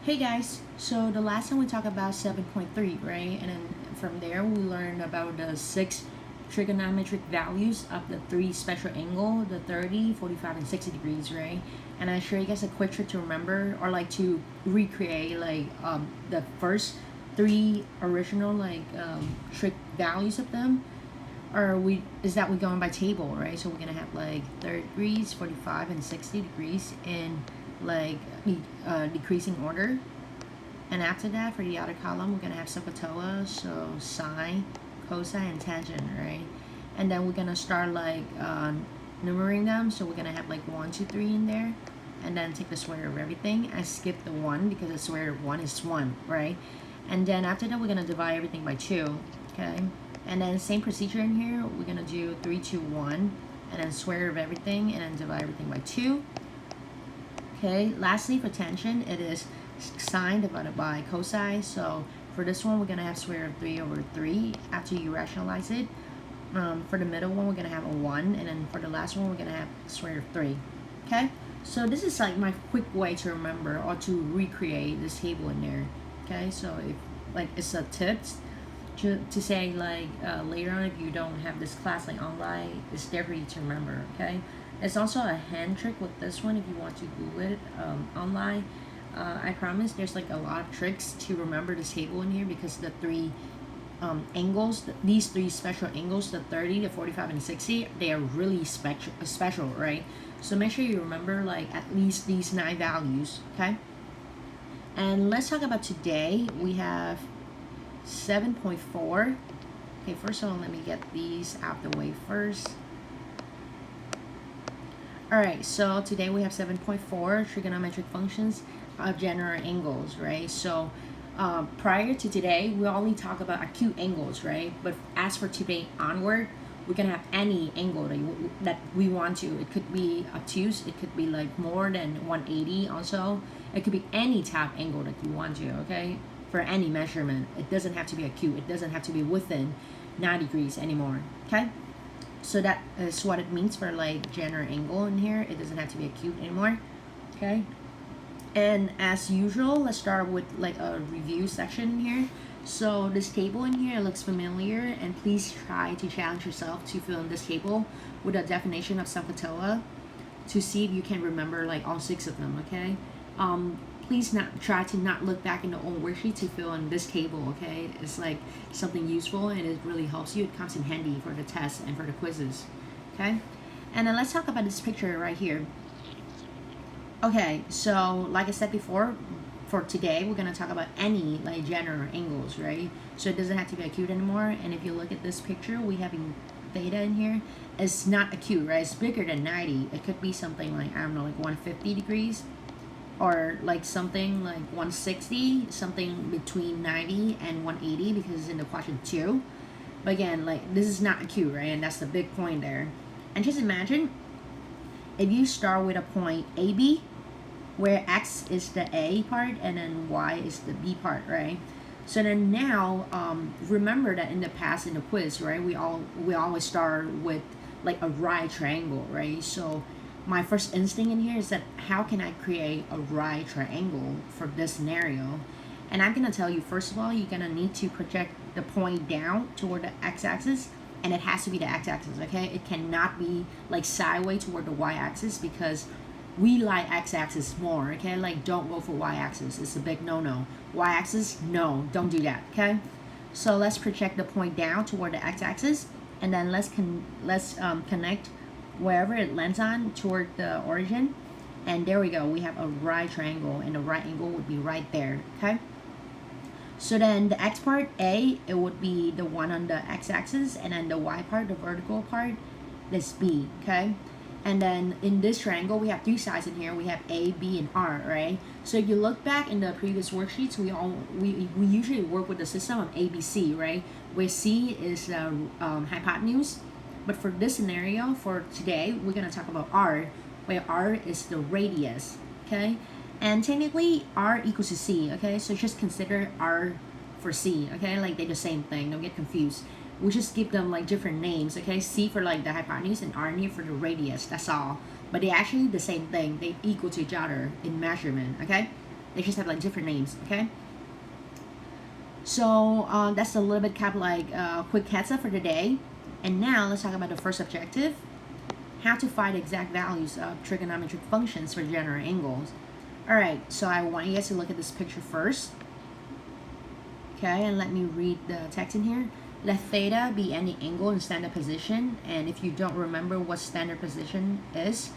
Hey guys, so the last time we talked about 7.3, right? And then from there we learned about the six trigonometric values of the three special angle, the 30, 45, and 60 degrees, right? And I show you guys a quick trick to remember or like to recreate like the first three original trick values of them. Or we're going by table, right? So we're gonna have like 30 degrees, 45, and 60 degrees in like decreasing order. And after that, for the other column, we're gonna have SOHCAHTOA, so sine, cosine, and tangent, right? And then we're gonna start like numbering them. So we're gonna have like 1, 2, 3 in there, and then take the square root of everything. I skipped the 1 because the square root of 1 is 1, right? And then after that, we're gonna divide everything by 2, okay? And then same procedure in here. We're gonna do 3, 2, 1, and then square root of everything, and then divide everything by 2. Okay. Lastly, for tangent, it is sine divided by cosine. So for this one, we're gonna have square root of 3 over 3 after you rationalize it. For the middle one, we're gonna have a 1, and then for the last one, we're gonna have square root of 3. Okay. So this is like my quick way to remember or to recreate this table in there. Okay. So if like it's a tips to say like later on if you don't have this class like online, it's there for you to remember. Okay. It's also a hand trick with this one if you want to Google it online. I promise there's like a lot of tricks to remember this table in here because the three angles, these three special angles, the 30, the 45, and the 60, they are really special, right? So make sure you remember like at least these 9 values, okay? And let's talk about today. We have 7.4. Okay, first of all, let me get these out the way first. Alright, so today we have 7.4 trigonometric functions of general angles, right? So prior to today, we only talk about acute angles, right? But as for today onward, we can have any angle that we want to. It could be obtuse, it could be like more than 180 also. It could be any type angle that you want to, okay? For any measurement. It doesn't have to be acute. It doesn't have to be within 90 degrees anymore, okay? So that is what it means for like general angle in here. It doesn't have to be acute anymore, okay? And as usual, let's start with like a review section here. So this table in here looks familiar, and please try to challenge yourself to fill in this table with a definition of SOHCAHTOA to see if you can remember like all 6 of them, okay? Please try to not look back in the old worksheet to fill in this table, okay? It's like something useful and it really helps you. It comes in handy for the tests and for the quizzes, okay? And then let's talk about this picture right here. Okay, so like I said before, for today we're gonna talk about any like general angles, right? So it doesn't have to be acute anymore. And if you look at this picture, we have theta in here. It's not acute, right? It's bigger than 90. It could be something like, I don't know, like 150 degrees, or like something like 160, something between 90 and 180 because it's in the quadrant 2. But again, like this is not acute, right? And that's the big point there. And just imagine if you start with a point AB, where X is the A part and then Y is the B part, right? So then now, remember that in the past in the quiz, right, we always start with like a right triangle, right? So my first instinct in here is that how can I create a right triangle for this scenario? And I'm gonna tell you, first of all, you're gonna need to project the point down toward the x-axis, and it has to be the x-axis, okay? It cannot be like sideways toward the y-axis because we like x-axis more, okay? Like don't go for y-axis. It's a big no-no. Y-axis, no, don't do that, okay? So let's project the point down toward the x-axis, and then let's connect wherever it lands on toward the origin, and there we go. We have a right triangle, and the right angle would be right there, okay? So then the x part, A, it would be the one on the x-axis, and then the y part, the vertical part, is B, okay? And then in this triangle, we have 3 sides in here. We have A, B, and R, right? So if you look back in the previous worksheets, we usually work with the system of ABC, right? Where C is the hypotenuse. But for this scenario, for today, we're going to talk about R, where R is the radius, okay? And technically, R equals to C, okay? So just consider R for C, okay? Like they're the same thing, don't get confused. We just give them like different names, okay? C for like the hypotenuse and R here for the radius, that's all. But they're actually the same thing. They equal to each other in measurement, okay? They just have like different names, okay? So that's a little bit kind of like quick heads up for today. And now let's talk about the first objective: how to find exact values of trigonometric functions for general angles. All right, so I want you guys to look at this picture first. Okay, and let me read the text in here. Let theta be any angle in standard position. And if you don't remember what standard position is,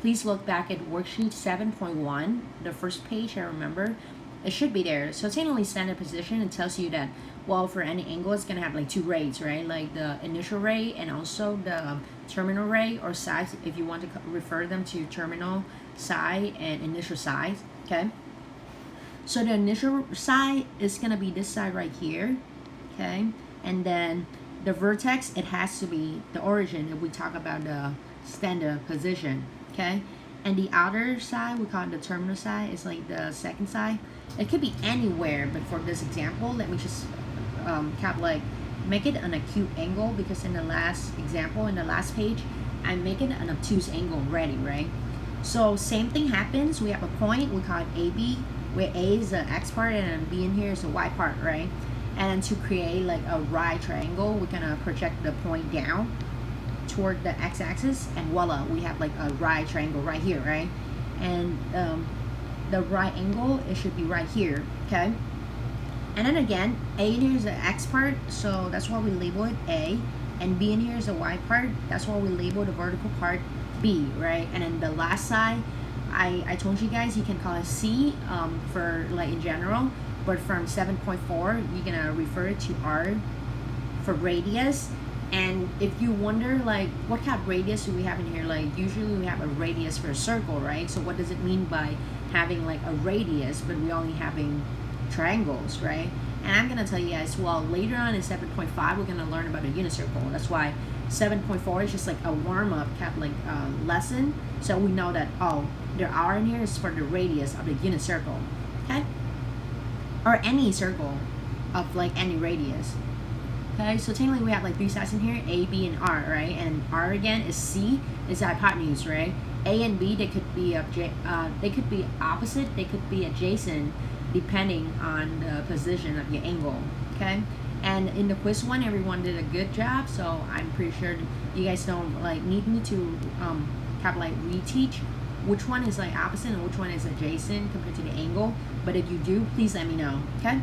please look back at worksheet 7.1, the first page. I remember it should be there. So technically standard position, it tells you that, well, for any angle it's gonna have like two rays, right? Like the initial ray and also the terminal ray, or sides if you want to refer them to terminal side and initial side. Okay, so the initial side is gonna be this side right here, okay? And then the vertex, it has to be the origin if we talk about the standard position, okay? And the outer side, we call it the terminal side, is like the second side. It could be anywhere, but for this example, let me just kind of like make it an acute angle, because in the last example, in the last page, I make it an obtuse angle already, right? So same thing happens. We have a point, we call it AB, where A is the X part and then B in here is the Y part, right? And to create like a right triangle, we're gonna project the point down toward the x-axis, and voila, we have like a right triangle right here, right? And the right angle, it should be right here, okay? And then again, A in here is the X part, so that's why we label it A, and B in here is the Y part, that's why we label the vertical part B, right? And then the last side, I told you guys you can call it C for like in general, but from 7.4 you're gonna refer it to R for radius. And if you wonder like what kind of radius do we have in here, like usually we have a radius for a circle, right? So what does it mean by having like a radius but we only having triangles, right? And I'm gonna tell you guys, well, later on in 7.5 we're gonna learn about a unit circle. That's why 7.4 is just like a warm-up kind of like lesson, so we know that, oh, there R in here is for the radius of the unit circle, okay? Or any circle of like any radius. Okay, so technically we have like three sides in here, A, B, and R, right? And R again is C, is the hypotenuse, right? A and B, they could be opposite, they could be adjacent, depending on the position of your angle, okay? And in the quiz one, everyone did a good job, so I'm pretty sure you guys don't like need me to kind of like reteach which one is like opposite and which one is adjacent compared to the angle. But if you do, please let me know, okay?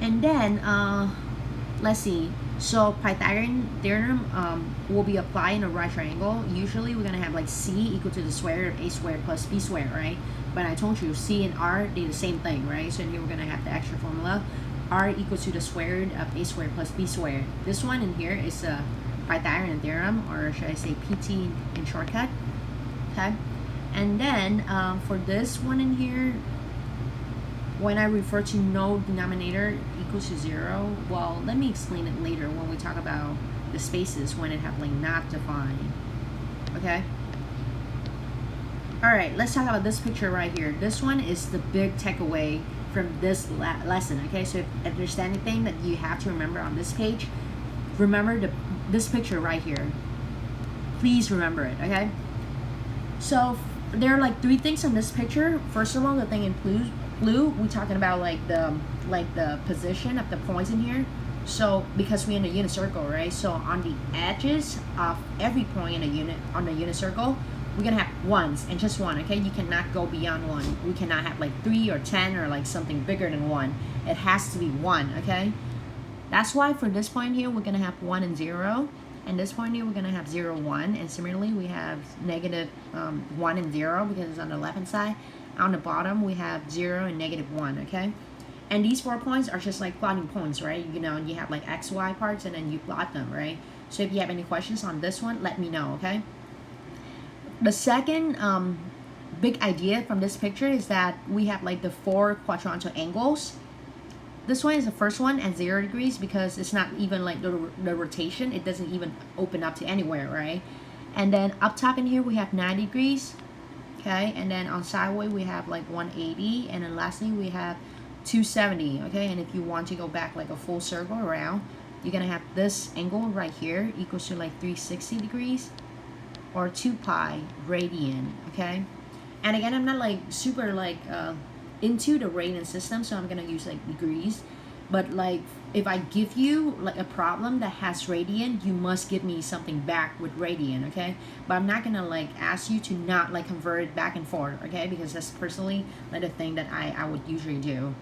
And then let's see, so Pythagorean theorem will be applied in a right triangle. Usually we're gonna have like C equal to the square root of A squared plus B squared, right? But I told you C and R, they're the same thing, right? So here we're gonna have the extra formula, R equals to the square root of A squared plus B squared. This one in here is a Pythagorean theorem, or should I say PT in shortcut, okay? And then for this one in here, when I refer to no denominator equals to 0, well, let me explain it later when we talk about the spaces when it have like not defined, okay? All right, let's talk about this picture right here. This one is the big takeaway from this lesson, okay? So if there's anything that you have to remember on this page, remember this picture right here. Please remember it, okay? So there are like three things in this picture. First of all, the thing in blue, we're talking about like the position of the points in here. So because we're in a unit circle, right? So on the edges of every point in a unit circle, we're gonna have ones and just one, okay? You cannot go beyond one. We cannot have like 3 or 10 or like something bigger than 1. It has to be 1, okay? That's why for this point here, we're gonna have 1 and 0. And this point here, we're gonna have 0, 1. And similarly, we have negative 1 and 0 because it's on the left-hand side. On the bottom, we have 0 and negative 1, okay? And these 4 points are just like plotting points, right? You know, you have like X, Y parts and then you plot them, right? So if you have any questions on this one, let me know, okay? The second big idea from this picture is that we have like the 4 quadrantal angles. This one is the first one at 0 degrees because it's not even like the rotation. It doesn't even open up to anywhere, right? And then up top in here, we have 90 degrees. Okay, and then on sideways we have like 180, and then lastly we have 270. Okay, and if you want to go back like a full circle around, you're gonna have this angle right here equals to like 360 degrees or 2 pi radian. Okay, and again, I'm not like super like into the radian system, so I'm gonna use like degrees. But like if I give you like a problem that has radian, you must give me something back with radian, okay? But I'm not gonna like ask you to not like convert it back and forth, okay? Because that's personally like the thing that I would usually do.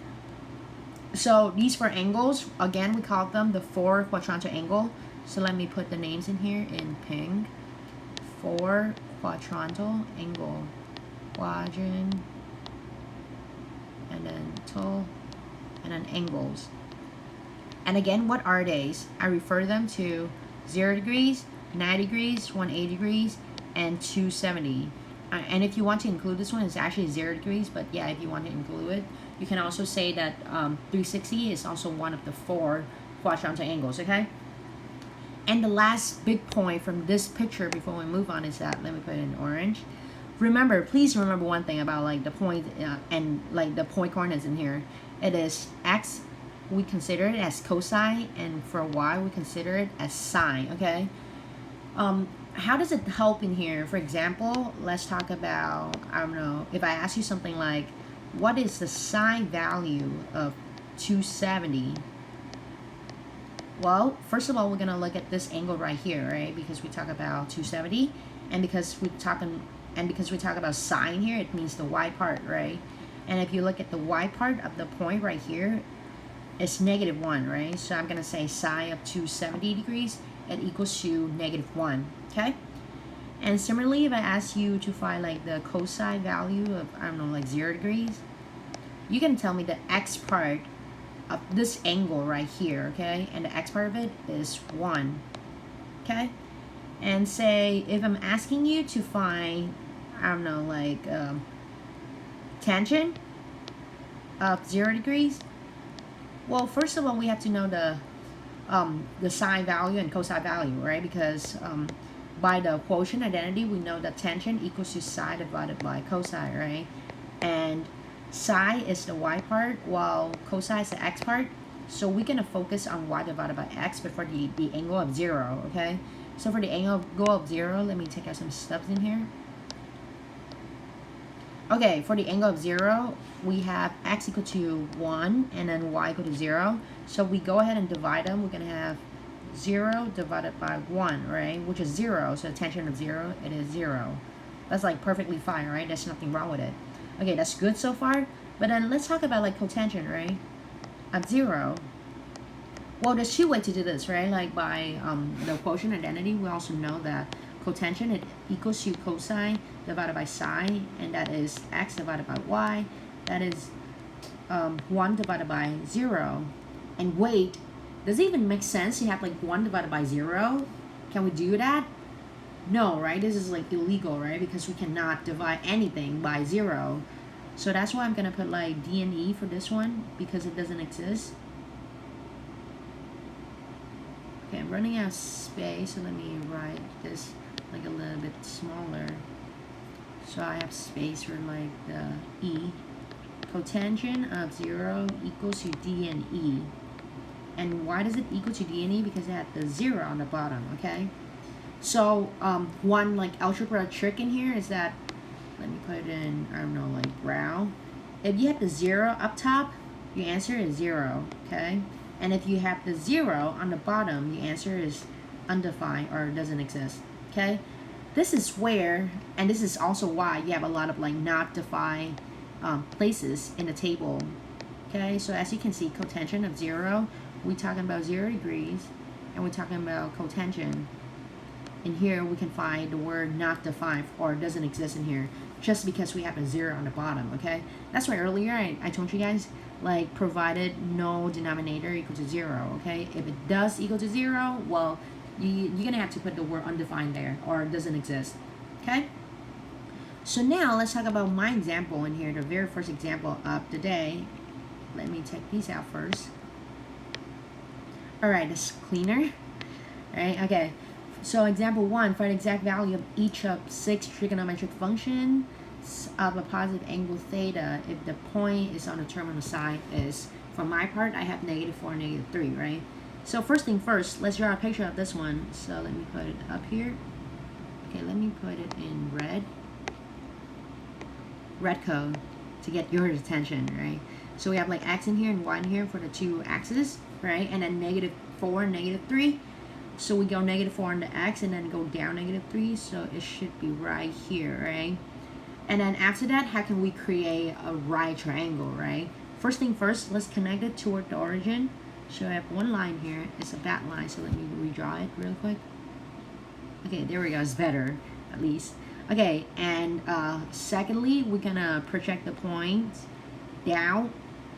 So these 4 angles, again, we call them the 4 quadrantal angle. So let me put the names in here in pink. 4 quadrantal angle, quadrant, and then total, and then angles. And again, what are these? I refer them to 0 degrees, 90 degrees, 180 degrees, and 270. And if you want to include this one, it's actually 0 degrees, but yeah, if you want to include it, you can also say that 360 is also one of the 4 quadrantal angles, okay? And the last big point from this picture before we move on is that, let me put it in orange. Remember, please remember one thing about like the point and like the point coordinates in here. It is x, we consider it as cosine, and for y, we consider it as sine, okay? How does it help in here? For example, let's talk about, I don't know, if I ask you something like, what is the sine value of 270? Well, first of all, we're gonna look at this angle right here, right? Because we talk about 270, and because we talk about sine here, it means the y part, right? And if you look at the y part of the point right here, it's -1, right? So I'm gonna say sine of 270 degrees, it equals to -1, okay? And similarly, if I ask you to find like the cosine value of, I don't know, like 0 degrees, you can tell me the x part of this angle right here, okay? And the x part of it is 1, okay? And say, if I'm asking you to find, I don't know, like tangent of 0 degrees, well, first of all, we have to know the sine value and cosine value, right? Because by the quotient identity, we know that tangent equals to sine divided by cosine, right? And sine is the y part, while cosine is the x part. So we're gonna focus on y divided by x before the angle of 0, okay? So for the angle of 0, let me take out some steps in here. Okay, for the angle of 0, we have x equal to 1 and then y equal to 0. So we go ahead and divide them. We're gonna have 0 divided by 1, right? Which is 0. So the tangent of 0, it is 0. That's like perfectly fine, right? There's nothing wrong with it. Okay, that's good so far. But then let's talk about like cotangent, right? Of 0. Well, there's 2 ways to do this, right? Like by the quotient identity, we also know that cotangent, it equals to cosine divided by sine, and that is x divided by y. That is 1 divided by 0. And wait, does it even make sense to have like 1 divided by 0? Can we do that? No, right? This is like illegal, right? Because we cannot divide anything by 0. So that's why I'm gonna put like D and E for this one, because it doesn't exist. Okay, I'm running out of space, so let me write this like a little bit smaller. So I have space for like the E. Cotangent of 0 equals to D and E. And why does it equal to D and E? Because it had the 0 on the bottom, okay? So one like algebra trick in here is that, let me put it in, I don't know, like brown. If you have the 0 up top, your answer is 0, okay? And if you have the 0 on the bottom, your answer is undefined or doesn't exist, okay? This is where, and this is also why you have a lot of like not defined places in the table, okay? So as you can see, cotangent of 0, we're talking about 0 degrees, and we're talking about cotangent. In here, we can find the word not defined or doesn't exist in here, just because we have a 0 on the bottom, okay? That's why earlier I told you guys, like, provided no denominator equal to 0, okay? If it does equal to 0, well, you're gonna have to put the word undefined there, or doesn't exist, okay? So now let's talk about my example in here, the very first example of the day. Let me take these out first. All right, this is cleaner, right? Okay, so example 1, find the exact value of each of 6 trigonometric functions of a positive angle theta if the point is on the terminal side is, for my part, I have -4, -3, right? So first thing first, let's draw a picture of this one. So let me put it up here. Okay, let me put it in red code to get your attention, right? So we have like x in here and y in here for the two axes, right? And then -4 and -3. So we go -4 on the x and then go down -3. So it should be right here, right? And then after that, how can we create a right triangle, right? First thing first, let's connect it toward the origin. So I have one line here. It's a bad line, so let me redraw it real quick. Okay, there we go. It's better, at least. Okay, and secondly, we're gonna project the point down,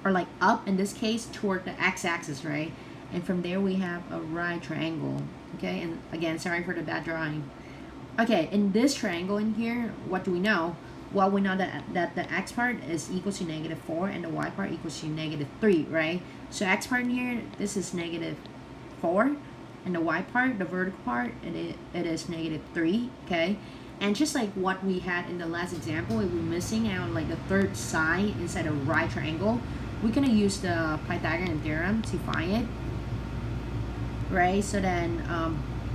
or like up in this case, toward the x-axis, right? And from there we have a right triangle. Okay, and again, sorry for the bad drawing. Okay, in this triangle in here, what do we know? Well, we know that the x part is equal to -4 and the y part equals to -3, right? So x part in here, this is -4, and the y part, the vertical part, it is -3, okay? And just like what we had in the last example, if we're missing out like the third side inside a right triangle, we're gonna use the Pythagorean theorem to find it, right? So then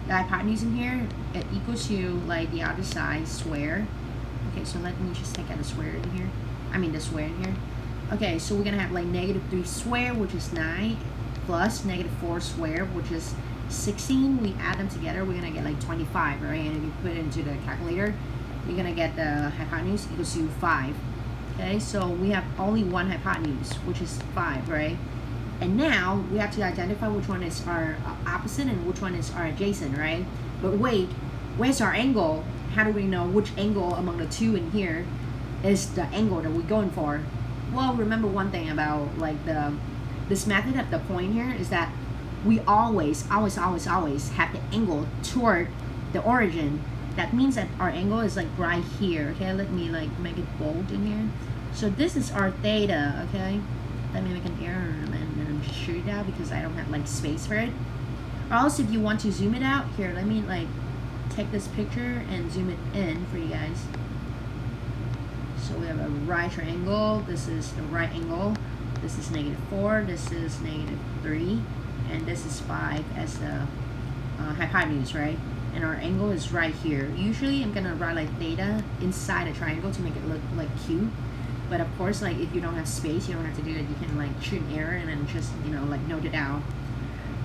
the hypotenuse in here, it equals to like the other side square. Okay, so let me just take out the square in here. I mean the square in here. Okay, so we're gonna have like -3 squared, which is 9, plus -4 squared, which is 16. We add them together, we're gonna get like 25, right? And if you put it into the calculator, you're gonna get the hypotenuse equals to 5. Okay, so we have only one hypotenuse, which is 5, right? And now we have to identify which one is our opposite and which one is our adjacent, right? But wait, where's our angle? How do we know which angle among the two in here is the angle that we're going for? Well, remember one thing about like this method of the point here is that we always have the angle toward the origin. That means that our angle is like right here. Okay, let me like make it bold in here. So this is our theta. Okay, let me make an error and then shoot it out because I don't have like space for it. Or else if you want to zoom it out, here, let me like take this picture and zoom it in for you guys. So we have a right triangle. This is the right angle. This is -4. This is -3, and this is 5 as the hypotenuse, right? And our angle is right here. Usually, I'm gonna write like theta inside a triangle to make it look like cube. But of course, like if you don't have space, you don't have to do it. You can like shoot an error and then just like note it down.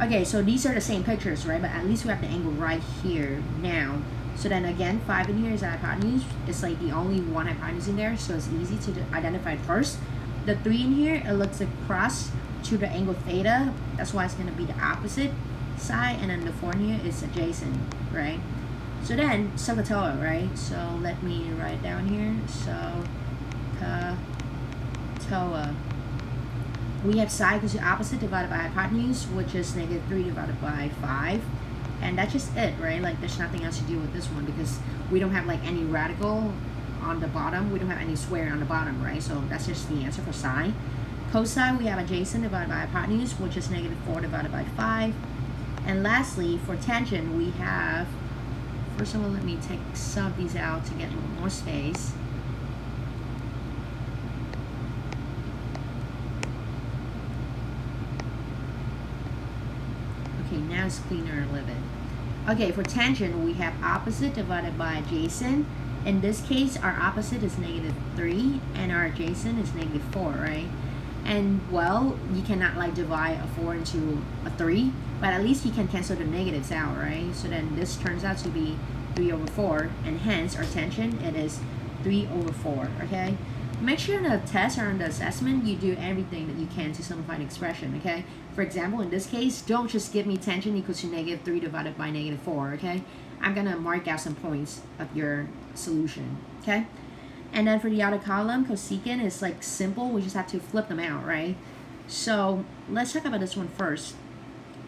Okay, so these are the same pictures, right? But at least we have the angle right here now. So then again, 5 in here is the hypotenuse. It's like the only one hypotenuse in there, so it's easy to identify it first. The 3 in here, it looks across to the angle theta. That's why it's going to be the opposite side. And then the 4 in here is adjacent, right? So then, SOHCAHTOA, right? So let me write it down here. SOHCAHTOA. We have side equals to opposite divided by hypotenuse, which is -3 divided by 5. And that's just it, right? Like there's nothing else to do with this one because we don't have like any radical on the bottom. We don't have any square on the bottom, right? So that's just the answer for sine. Cosine, we have adjacent divided by hypotenuse, which is -4 divided by 5. And lastly, for tangent, we have, first of all, let me take some of these out to get a little more space. Okay, now it's cleaner a little bit. Okay, for tangent, we have opposite divided by adjacent. In this case, our opposite is -3 and our adjacent is -4, right? And well, you cannot like divide a 4 into a 3, but at least you can cancel the negatives out, right? So then this turns out to be 3/4, and hence our tangent, it is 3/4, okay? Make sure in the test or in the assessment, you do everything that you can to simplify an expression, okay? For example, in this case, don't just give me tangent equals to -3 divided by -4, okay? I'm gonna mark out some points of your solution, okay? And then for the other column, cosecant is like simple. We just have to flip them out, right? So let's talk about this one first.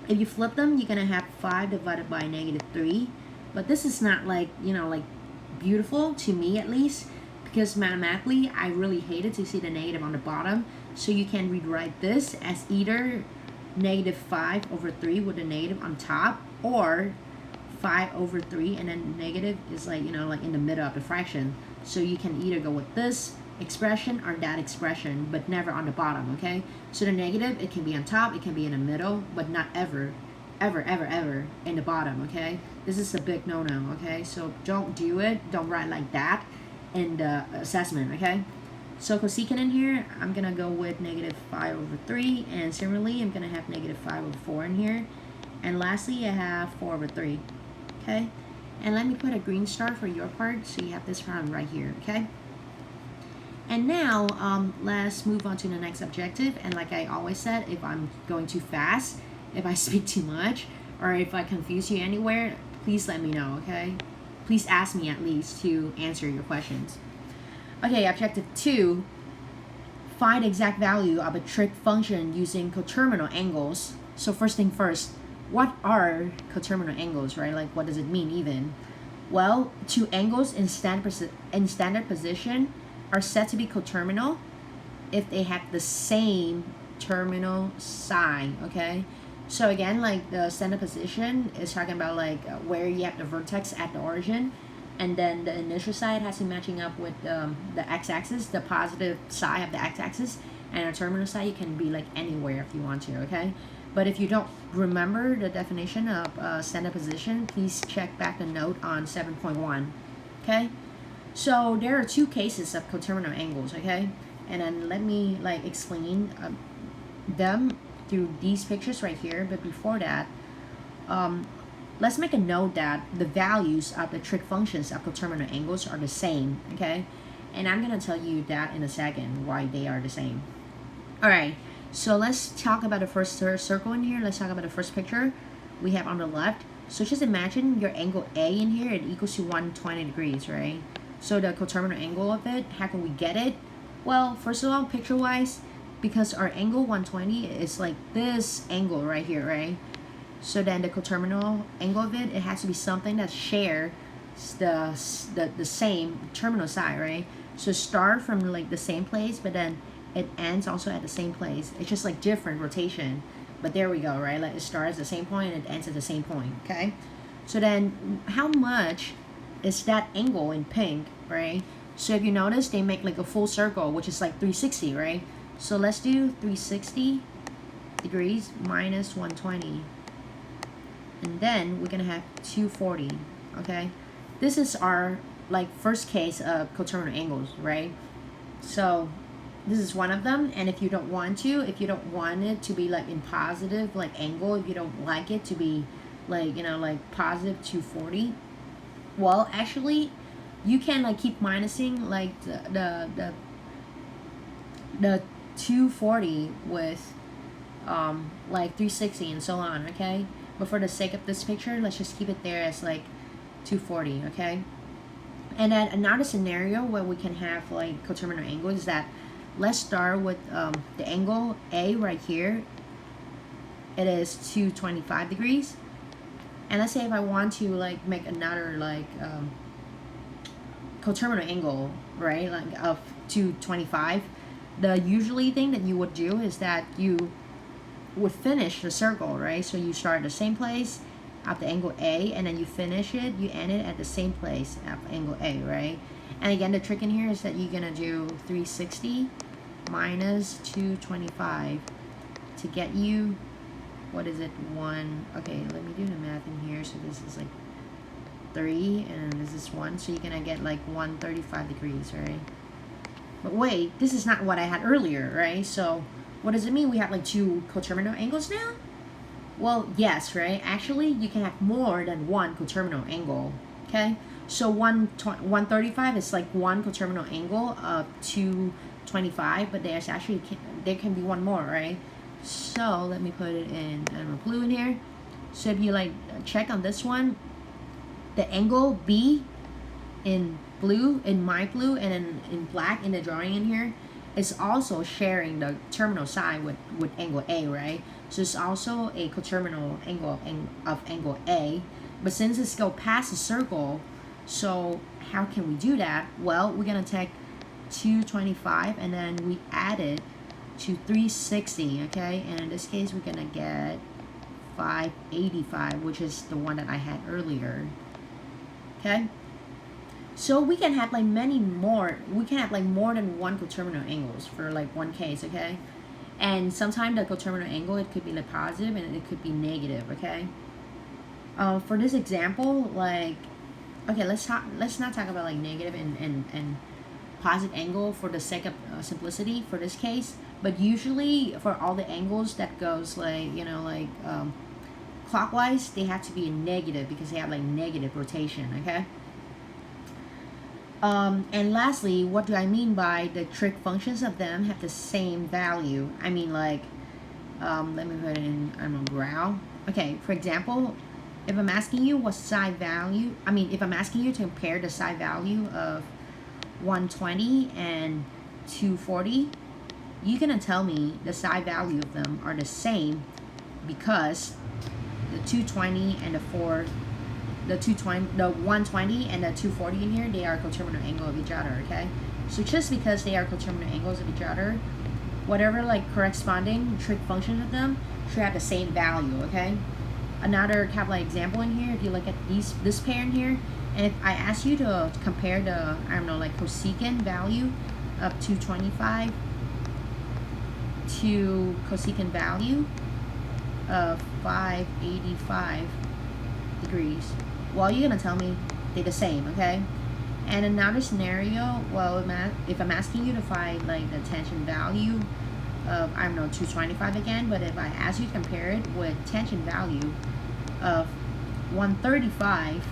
If you flip them, you're gonna have 5 divided by -3. But this is not like, like beautiful to me at least, because mathematically, I really hated to see the negative on the bottom. So you can rewrite this as either -5/3 with a negative on top, or 5/3 and then negative is like, like in the middle of the fraction. So you can either go with this expression or that expression, but never on the bottom, okay? So the negative, it can be on top, it can be in the middle, but not ever in the bottom, okay? This is a big no-no, okay? So don't do it, don't write like that in the assessment, okay? So cosecant in here, I'm gonna go with -5/3, and similarly, I'm gonna have -5/4 in here. And lastly, I have 4/3, okay? And let me put a green star for your part, so you have this problem right here, okay? And now, let's move on to the next objective. And like I always said, if I'm going too fast, if I speak too much, or if I confuse you anywhere, please let me know, okay? Please ask me at least to answer your questions. Okay, objective 2, find the exact value of a trig function using coterminal angles. So first thing first, what are coterminal angles, right? Like, what does it mean even? Well, two angles in standard position are said to be coterminal if they have the same terminal side, okay? So again, like the standard position is talking about like where you have the vertex at the origin, and then the initial side has to be matching up with the x-axis, the positive side of the x-axis, and a terminal side you can be like anywhere if you want to, okay? But if you don't remember the definition of standard position, please check back the note on 7.1, okay? So there are two cases of coterminal angles, okay? And then let me like explain them through these pictures right here. But before that, let's make a note that the values of the trig functions of coterminal angles are the same, okay? And I'm gonna tell you that in a second, why they are the same. All right, so let's talk about the first circle in here. Let's talk about the first picture we have on the left. So just imagine your angle A in here, it equals to 120 degrees, right? So the coterminal angle of it, how can we get it? Well, first of all, picture-wise, because our angle 120 is like this angle right here, right? So then the coterminal angle of it has to be something that shares the same terminal side, right? So start from like the same place, but then it ends also at the same place. It's just like different rotation. But there we go, right? Like it starts at the same point and it ends at the same point, okay? So then how much is that angle in pink, right? So if you notice, they make like a full circle, which is like 360, right? So let's do 360 degrees minus 120. And then we're gonna have 240, okay? This is our like first case of coterminal angles, right? So this is one of them. And if you don't want it to be like in positive like angle, if you don't like it to be like, you know, like positive 240, well, actually you can like keep minusing like the 240 with like 360 and so on, okay? But for the sake of this picture, let's just keep it there as like 240, okay? And then another scenario where we can have like coterminal angles is that let's start with the angle A right here. It is 225 degrees. And let's say if I want to like make another like coterminal angle, right, like of 225, the usually thing that you would do is that you would finish the circle, right? So you start at the same place at the angle A, and then you finish it, you end it at the same place at angle A, right? And again, the trick in here is that you're gonna do 360 minus 225 to get you, what is it, okay, let me do the math in here. So this is like 3 and this is 1, so you're gonna get like 135 degrees, right? But wait, this is not what I had earlier, right? So what does it mean? We have like two coterminal angles now? Well, yes, right? Actually, you can have more than one coterminal angle, okay? So 135 is like one coterminal angle of 225, but there's actually, there can be one more, right? So let me put it in blue in here. So if you like check on this one, the angle B in blue, in my blue, and in black in the drawing in here, is also sharing the terminal side with angle A, right? So it's also a coterminal angle of angle A. But since it's go past the circle, so how can we do that? Well, we're gonna take 225 and then we add it to 360, okay? And in this case, we're gonna get 585, which is the one that I had earlier, okay? So we can have like many more, we can have like more than one coterminal angles for like one case, okay? And sometimes the coterminal angle, it could be like positive and it could be negative, okay? For this example, like, okay, let's not talk about like negative and positive angle for the sake of simplicity for this case, but usually for all the angles that goes like, you know, like clockwise, they have to be negative because they have like negative rotation, okay? And lastly, what do I mean by the trig functions of them have the same value? I mean, like, let me put it in, I don't know, graph. Okay, for example, if I'm asking you what side value, if I'm asking you to compare the side value of 120 and 240, you're gonna tell me the side value of them are the same because the 220 and the 120 and the 240 in here, they are coterminal angle of each other, okay? So just because they are coterminal angles of each other, whatever like corresponding trig function of them should have the same value, okay? Another kind of like example in here, if you look at this pair in here, and if I ask you to compare the, I don't know, like cosecant value of 225 to cosecant value of 585 degrees, well, you're gonna tell me they're the same, okay? And another scenario, well, if I'm asking you to find like the tangent value of, I don't know, 225 again, but if I ask you to compare it with tangent value of 135,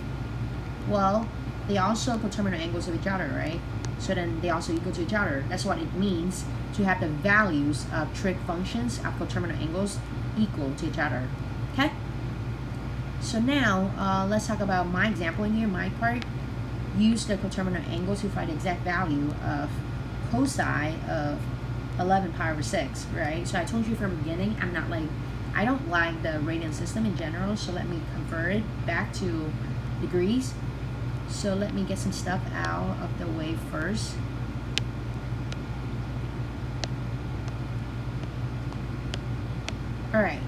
well, they also coterminal angles of each other, right? So then they also equal to each other. That's what it means to have the values of trig functions of coterminal angles equal to each other, okay? So now, let's talk about my example in here, my part. Use the coterminal angle to find the exact value of cosine of 11 pi over 6, right? So I told you from the beginning, I don't like the radian system in general, so let me convert it back to degrees. So let me get some stuff out of the way first. Alright,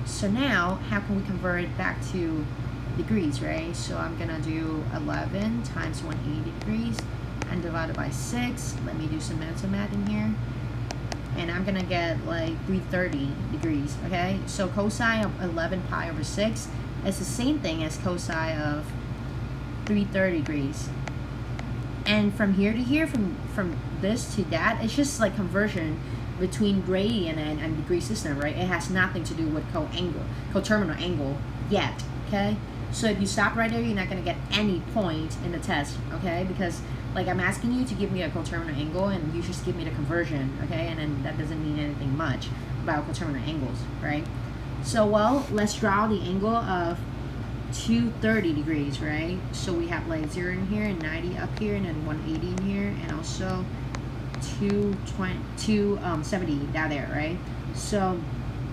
so now how can we convert it back to degrees, right? So I'm gonna do 11 times 180 degrees and divided by 6. Let me do some mental math in here. And I'm gonna get like 330 degrees, okay? So cosine of 11 pi over 6 is the same thing as cosine of 330 degrees. And from here to here, from this to that, it's just like conversion between gradient and degree system, right? It has nothing to do with coterminal angle yet, okay? So if you stop right there, you're not gonna get any point in the test, okay? Because like I'm asking you to give me a coterminal angle and you just give me the conversion, okay? And then that doesn't mean anything much about coterminal angles, right? So well, let's draw the angle of 230 degrees, right? So we have like 0 in here and 90 up here and then 180 in here and also 270 down there, right? So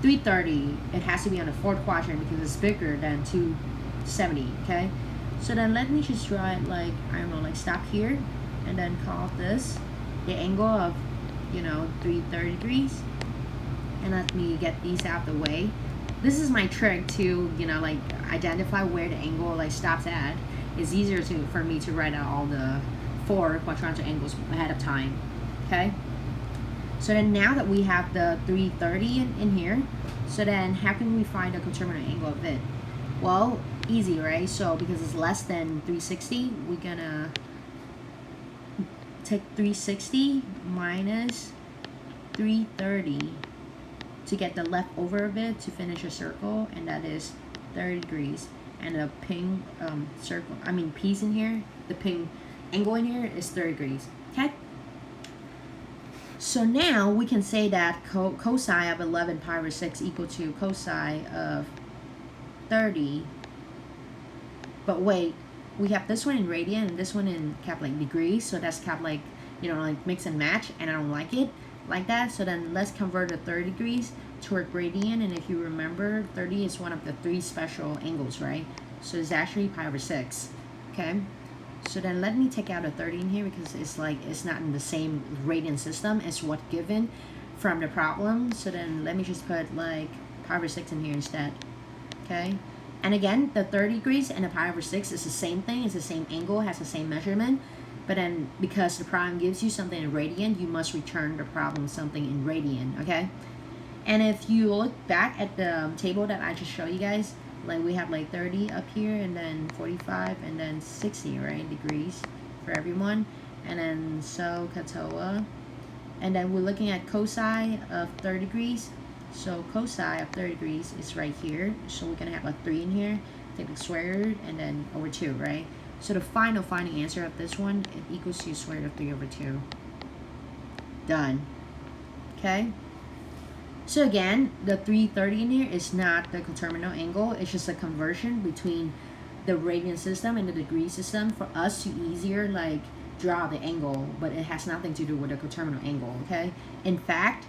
330, it has to be on the fourth quadrant because it's bigger than 270, okay? So then let me just draw it like, I don't know, like stop here and then call this the angle of, 330 degrees. And let me get these out the way. This is my trick to, like identify where the angle like stops at. It's easier for me to write out all the 4 quadrantal angles ahead of time, okay? So then now that we have the 330 in here, so then how can we find the coterminal angle of it? Well, easy, right? So because it's less than 360, we're gonna take 360 minus 330 to get the leftover of it to finish a circle, and that is 30 degrees. And the pink piece in here, the pink angle in here is 30 degrees, okay? So now we can say that cosine of 11 pi over 6 equal to cosine of 30. But wait, we have this one in radian and this one in like degrees, so that's like like mix and match, and I don't like it like that. So then let's convert the 30 degrees to a radian, and if you remember, 30 is one of the 3 special angles, right? So it's actually pi over 6, okay? So then let me take out a 30 in here because it's not in the same radian system as what given from the problem. So then let me just put like pi over 6 in here instead, okay? And again, the 30 degrees and the pi over 6 is the same thing. It's the same angle, has the same measurement. But then because the problem gives you something in radian, you must return the problem something in radian, okay? And if you look back at the table that I just showed you guys, like we have like 30 up here and then 45 and then 60, right, degrees for everyone. and then SOHCAHTOA. And then we're looking at cosine of 30 degrees. So cosine of 30 degrees is right here. So we're gonna have a 3 in here, take the square root, and then over 2, right? So the final answer of this one, it equals to square root of 3 over 2. Done. Okay? So again, the 330 in here is not the coterminal angle. It's just a conversion between the radian system and the degree system for us to easier like draw the angle, but it has nothing to do with the coterminal angle, okay? In fact,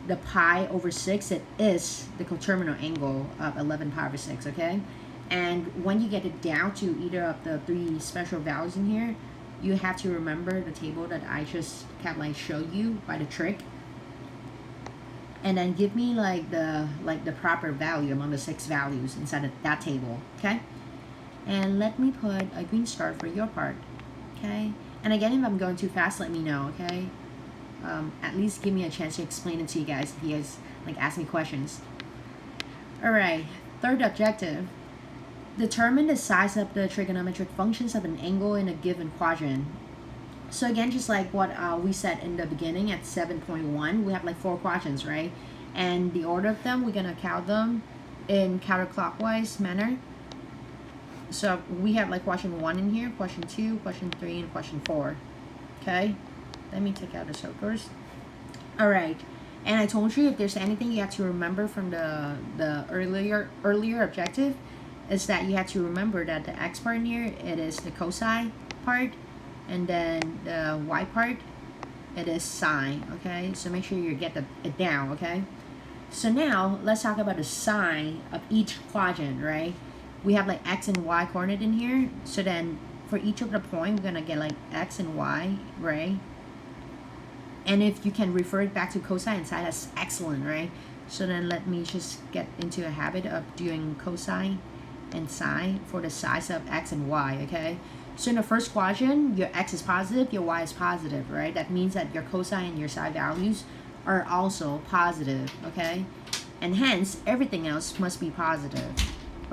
the pi over 6, it is the coterminal angle of 11 pi over 6, okay? And when you get it down to either of the 3 special values in here, you have to remember the table that I just kind of like showed you by the trick, and then give me like the proper value among the 6 values inside of that table, okay? And let me put a green star for your part, okay? And again, if I'm going too fast, let me know, okay? At least give me a chance to explain it to you guys if you guys like ask me questions. All right, third objective. Determine the size of the trigonometric functions of an angle in a given quadrant. So again, just like what we said in the beginning at 7.1, we have like 4 quadrants, right? And the order of them, we're gonna count them in counterclockwise manner. So we have like question 1 in here, question 2, question 3, and question 4. Okay, let me take out the circles. All right, and I told you if there's anything you have to remember from the earlier objective, is that you have to remember that the x part in here, it is the cosine part, and then the y part, it is sine. Okay, so make sure you get it down. Okay, so now let's talk about the sine of each quadrant, right? We have like x and y coordinate in here, so then for each of the point, we're gonna get like x and y, right? And if you can refer it back to cosine and sine, that's excellent, right? So then let me just get into a habit of doing cosine and sine for the size of x and y, okay? So in the first quadrant, your x is positive, your y is positive, right? That means that your cosine and your sine values are also positive, okay? And hence, everything else must be positive,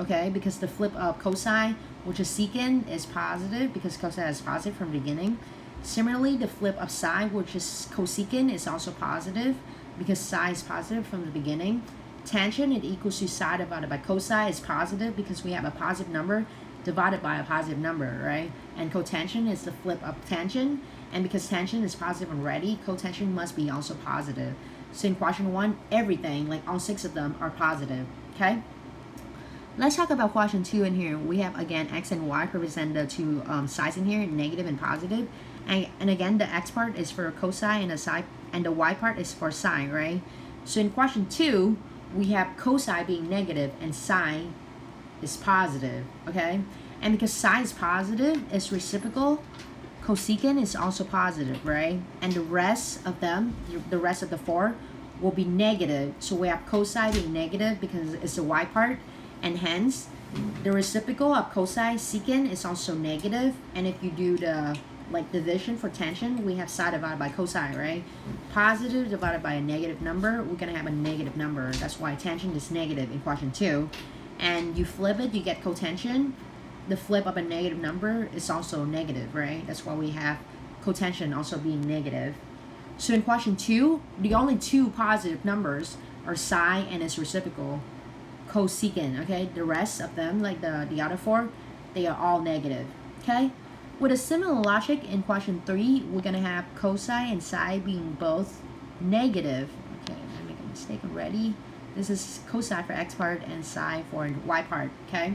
okay? Because the flip of cosine, which is secant, is positive because cosine is positive from the beginning. Similarly, the flip of sine, which is cosecant, is also positive because sine is positive from the beginning. Tangent, it equals to sine divided by cosine, is positive because we have a positive number divided by a positive number, right? And cotangent is the flip of tangent, and because tangent is positive already, cotangent must be also positive. So in quadrant 1, everything, like all 6 of them, are positive, okay? Let's talk about quadrant 2 in here. We have, again, x and y represent the 2 sides in here, negative and positive. And again, the x part is for cosine and the sine, and the y part is for sine, right? So in quadrant 2, we have cosine being negative and sine is positive, okay? And because sine is positive, it's reciprocal, cosecant is also positive, right? And the rest of them, the rest of the 4, will be negative. So we have cosine being negative because it's the y part, and hence the reciprocal of cosine secant is also negative. And if you do the like division for tangent, we have sine divided by cosine, right? Positive divided by a negative number, we're gonna have a negative number. That's why tangent is negative in quadrant 2. And you flip it, you get cotangent. The flip of a negative number is also negative, right? That's why we have cotangent also being negative. So in quadrant 2, the only 2 positive numbers are sine and its reciprocal, cosecant, okay? The rest of them, like the other 4, they are all negative, okay? With a similar logic in quadrant 3, we're gonna have cosine and sine being both negative. Okay, I make a mistake already. This is cosine for x part and sine for y part, okay?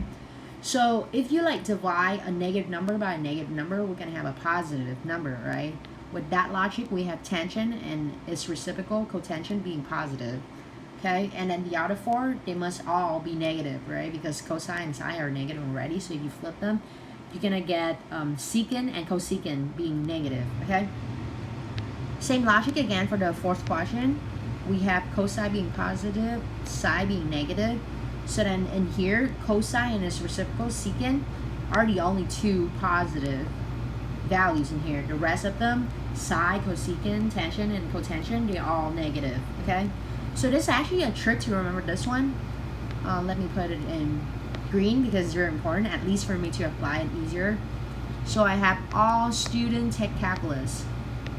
So if you like divide a negative number by a negative number, we're gonna have a positive number, right? With that logic, we have tangent and its reciprocal, cotangent, being positive, okay? And then the other 4, they must all be negative, right? Because cosine and sine are negative already, so if you flip them, you're gonna get secant and cosecant being negative, okay? Same logic again for the 4th quadrant. We have cosine being positive, sine being negative. So then in here, cosine and its reciprocal, secant, are the only 2 positive values in here. The rest of them, sine, cosecant, tangent, and cotangent, they're all negative, okay? So this is actually a trick to remember this one. Let me put it in green because it's very important, at least for me to apply it easier. So I have all students take calculus.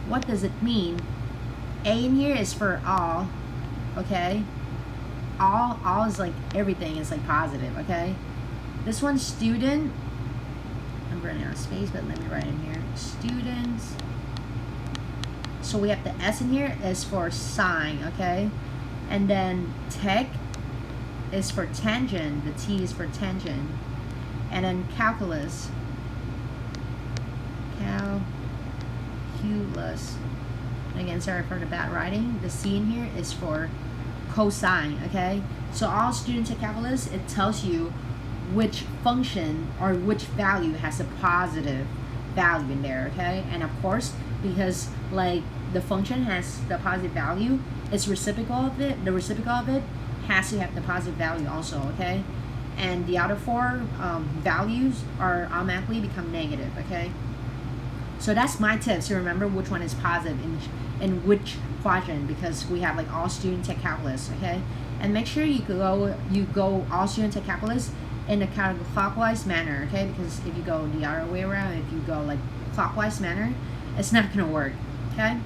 What does it mean? A in here is for all, okay? All is like everything is like positive, okay? This one, student, I'm running out of space, but let me write in here. Students. So we have the S in here is for sine, okay? And then tech is for tangent. The T is for tangent. And then calculus. Calculus. Again, sorry for the bad writing. The C in here is for cosine, okay? So all students at calculus, it tells you which function or which value has a positive value in there, okay? And of course, because like the function has the positive value, its reciprocal of it, the reciprocal of it has to have the positive value also, okay? And the other four values are automatically become negative, okay? So that's my tips to remember which one is positive in which quadrant, because we have like all students take calculus, okay? And make sure you go all students take calculus in a counterclockwise manner, okay? Because if you go the other way around, if you go like clockwise manner, it's not gonna work, okay?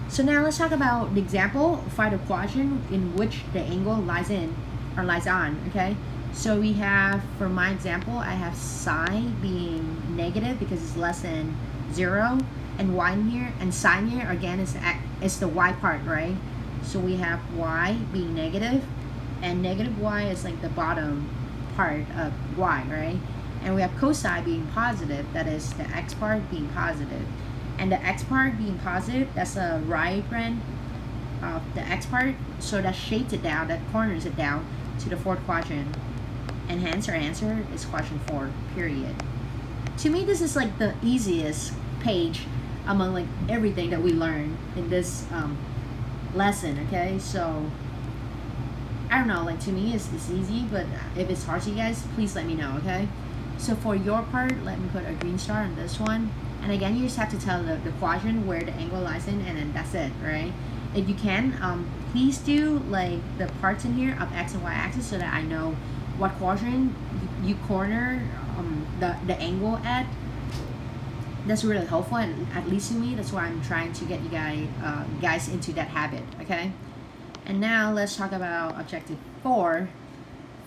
So now let's talk about the example. Find a quadrant in which the angle lies in or lies on, okay? So we have, for my example, I have sine being negative because it's less than 0, and y in here, and sine here again is the y part, right? So we have y being negative, and negative y is like the bottom part of y, right? And we have cosine being positive, that is the x part being positive. And the x part being positive, that's the right hand of the x part, so that shapes it down, that corners it down to the fourth quadrant. And hence our answer is question 4, period. To me, this is like the easiest page among like everything that we learned in this lesson, okay? So I don't know, like to me it's easy, but if it's hard to you guys, please let me know, okay? So for your part, let me put a green star on this one. And again, you just have to tell the quadrant where the angle lies in, and then that's it, right? If you can, please do like the parts in here of x and y axis so that I know what quadrant you corner the angle at. That's really helpful, and at least to me, that's why I'm trying to get you guys into that habit, okay? And now let's talk about objective 4.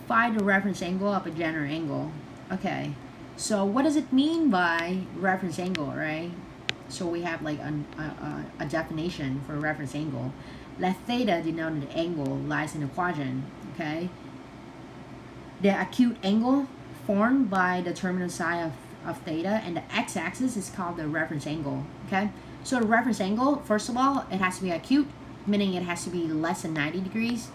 Find the reference angle of a general angle. Okay, so what does it mean by reference angle, right? So we have like a definition for reference angle. Let theta denote the angle lies in the quadrant, okay? The acute angle formed by the terminal side of theta, and the x-axis is called the reference angle, okay? So the reference angle, first of all, it has to be acute, meaning it has to be less than 90 degrees.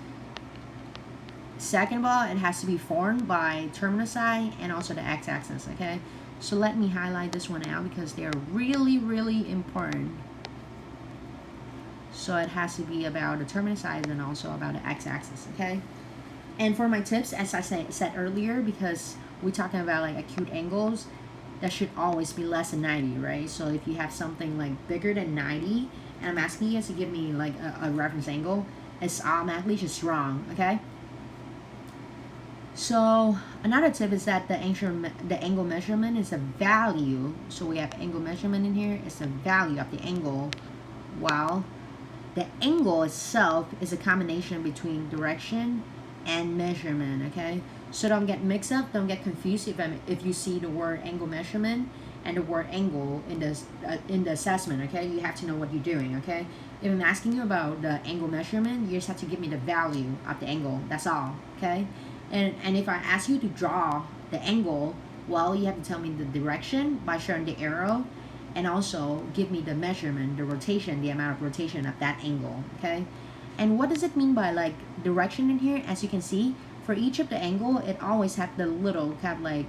Second of all, it has to be formed by terminal side and also the x-axis, okay? So let me highlight this one out because they're really, really important. So it has to be about the terminal side and also about the x-axis, okay? And for my tips, as I said earlier, because we're talking about like acute angles, that should always be less than 90, right? So if you have something like bigger than 90, and I'm asking you guys to give me like a reference angle, it's automatically just wrong, okay? So another tip is that the angle measurement is a value. So we have angle measurement in here. It's the value of the angle, while the angle itself is a combination between direction and measurement, okay? So don't get mixed up, don't get confused if you see the word angle measurement and the word angle in the assessment, okay? You have to know what you're doing, okay? If I'm asking you about the angle measurement, you just have to give me the value of the angle, that's all, okay? And if I ask you to draw the angle, well, you have to tell me the direction by showing the arrow, and also give me the measurement, the rotation, the amount of rotation of that angle, okay? And what does it mean by like direction in here? As you can see, for each of the angle, it always have the little kind of like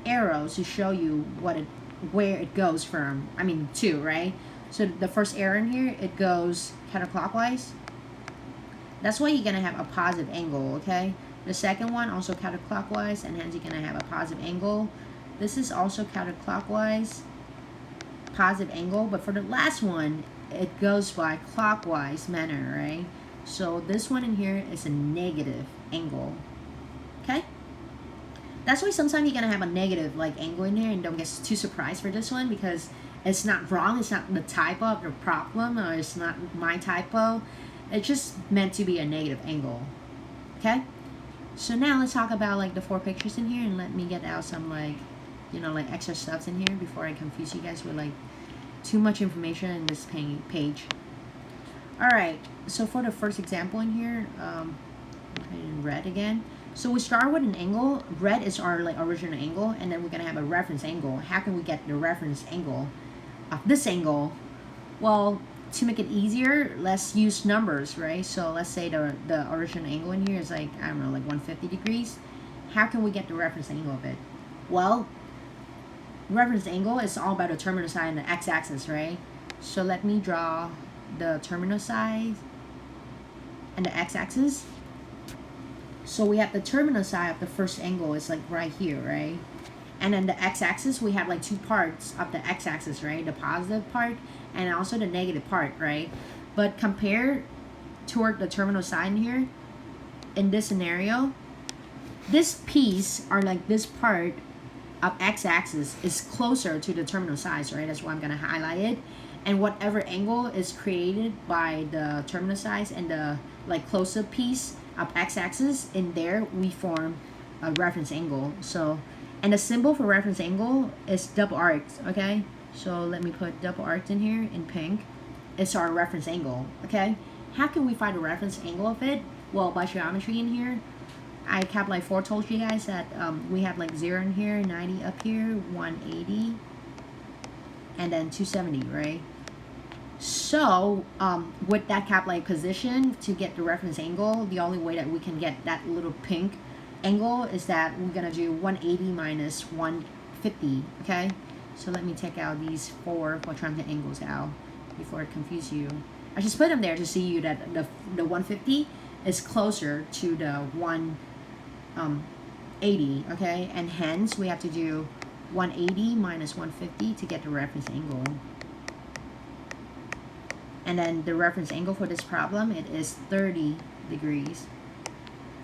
arrows to show you where it goes from. I mean, to, right? So the first arrow in here, it goes counterclockwise. That's why you're gonna have a positive angle, okay? The second one also counterclockwise, and hence you're gonna have a positive angle. This is also counterclockwise, positive angle, but for the last one, it goes by clockwise manner, right? So this one in here is a negative angle, okay? That's why sometimes you're gonna have a negative like angle in here, and don't get too surprised for this one because it's not wrong. It's not the typo of the problem, or it's not my typo. It's just meant to be a negative angle. Okay. So now let's talk about like the 4 pictures in here, and let me get out some like, like extra stuffs in here before I confuse you guys with like too much information in this page. All right. So for the first example in here, in red again. So we start with an angle. Red is our like original angle, and then we're gonna have a reference angle. How can we get the reference angle of this angle? Well, to make it easier, let's use numbers, right? So let's say the original angle in here is like, I don't know, like 150 degrees. How can we get the reference angle of it? Well, reference angle is all about the terminal side and the x-axis, right? So let me draw the terminal side and the x-axis. So we have the terminal side of the first angle is like right here, right? And then the x-axis, we have like 2 parts of the x-axis, right? The positive part and also the negative part, right? But compared toward the terminal side in here, in this scenario, this piece, or like this part of x-axis, is closer to the terminal sides, right? That's why I'm gonna highlight it. And whatever angle is created by the terminal sides and the like closer piece of x-axis, in there we form a reference angle. So, and the symbol for reference angle is double arcs, okay? So let me put double arcs in here in pink. It's our reference angle, okay? How can we find the reference angle of it? Well, by geometry in here, I kept like 4 told you guys that we have like 0 in here, 90 up here, 180, and then 270, right? So with that cap like position to get the reference angle, the only way that we can get that little pink angle is that we're gonna do 180 minus 150, okay? So let me take out these 4 quadrant angles out before it confuse you. I just put them there to see you that the 150 is closer to the 180, okay? And hence we have to do 180 minus 150 to get the reference angle. And then the reference angle for this problem, it is 30 degrees.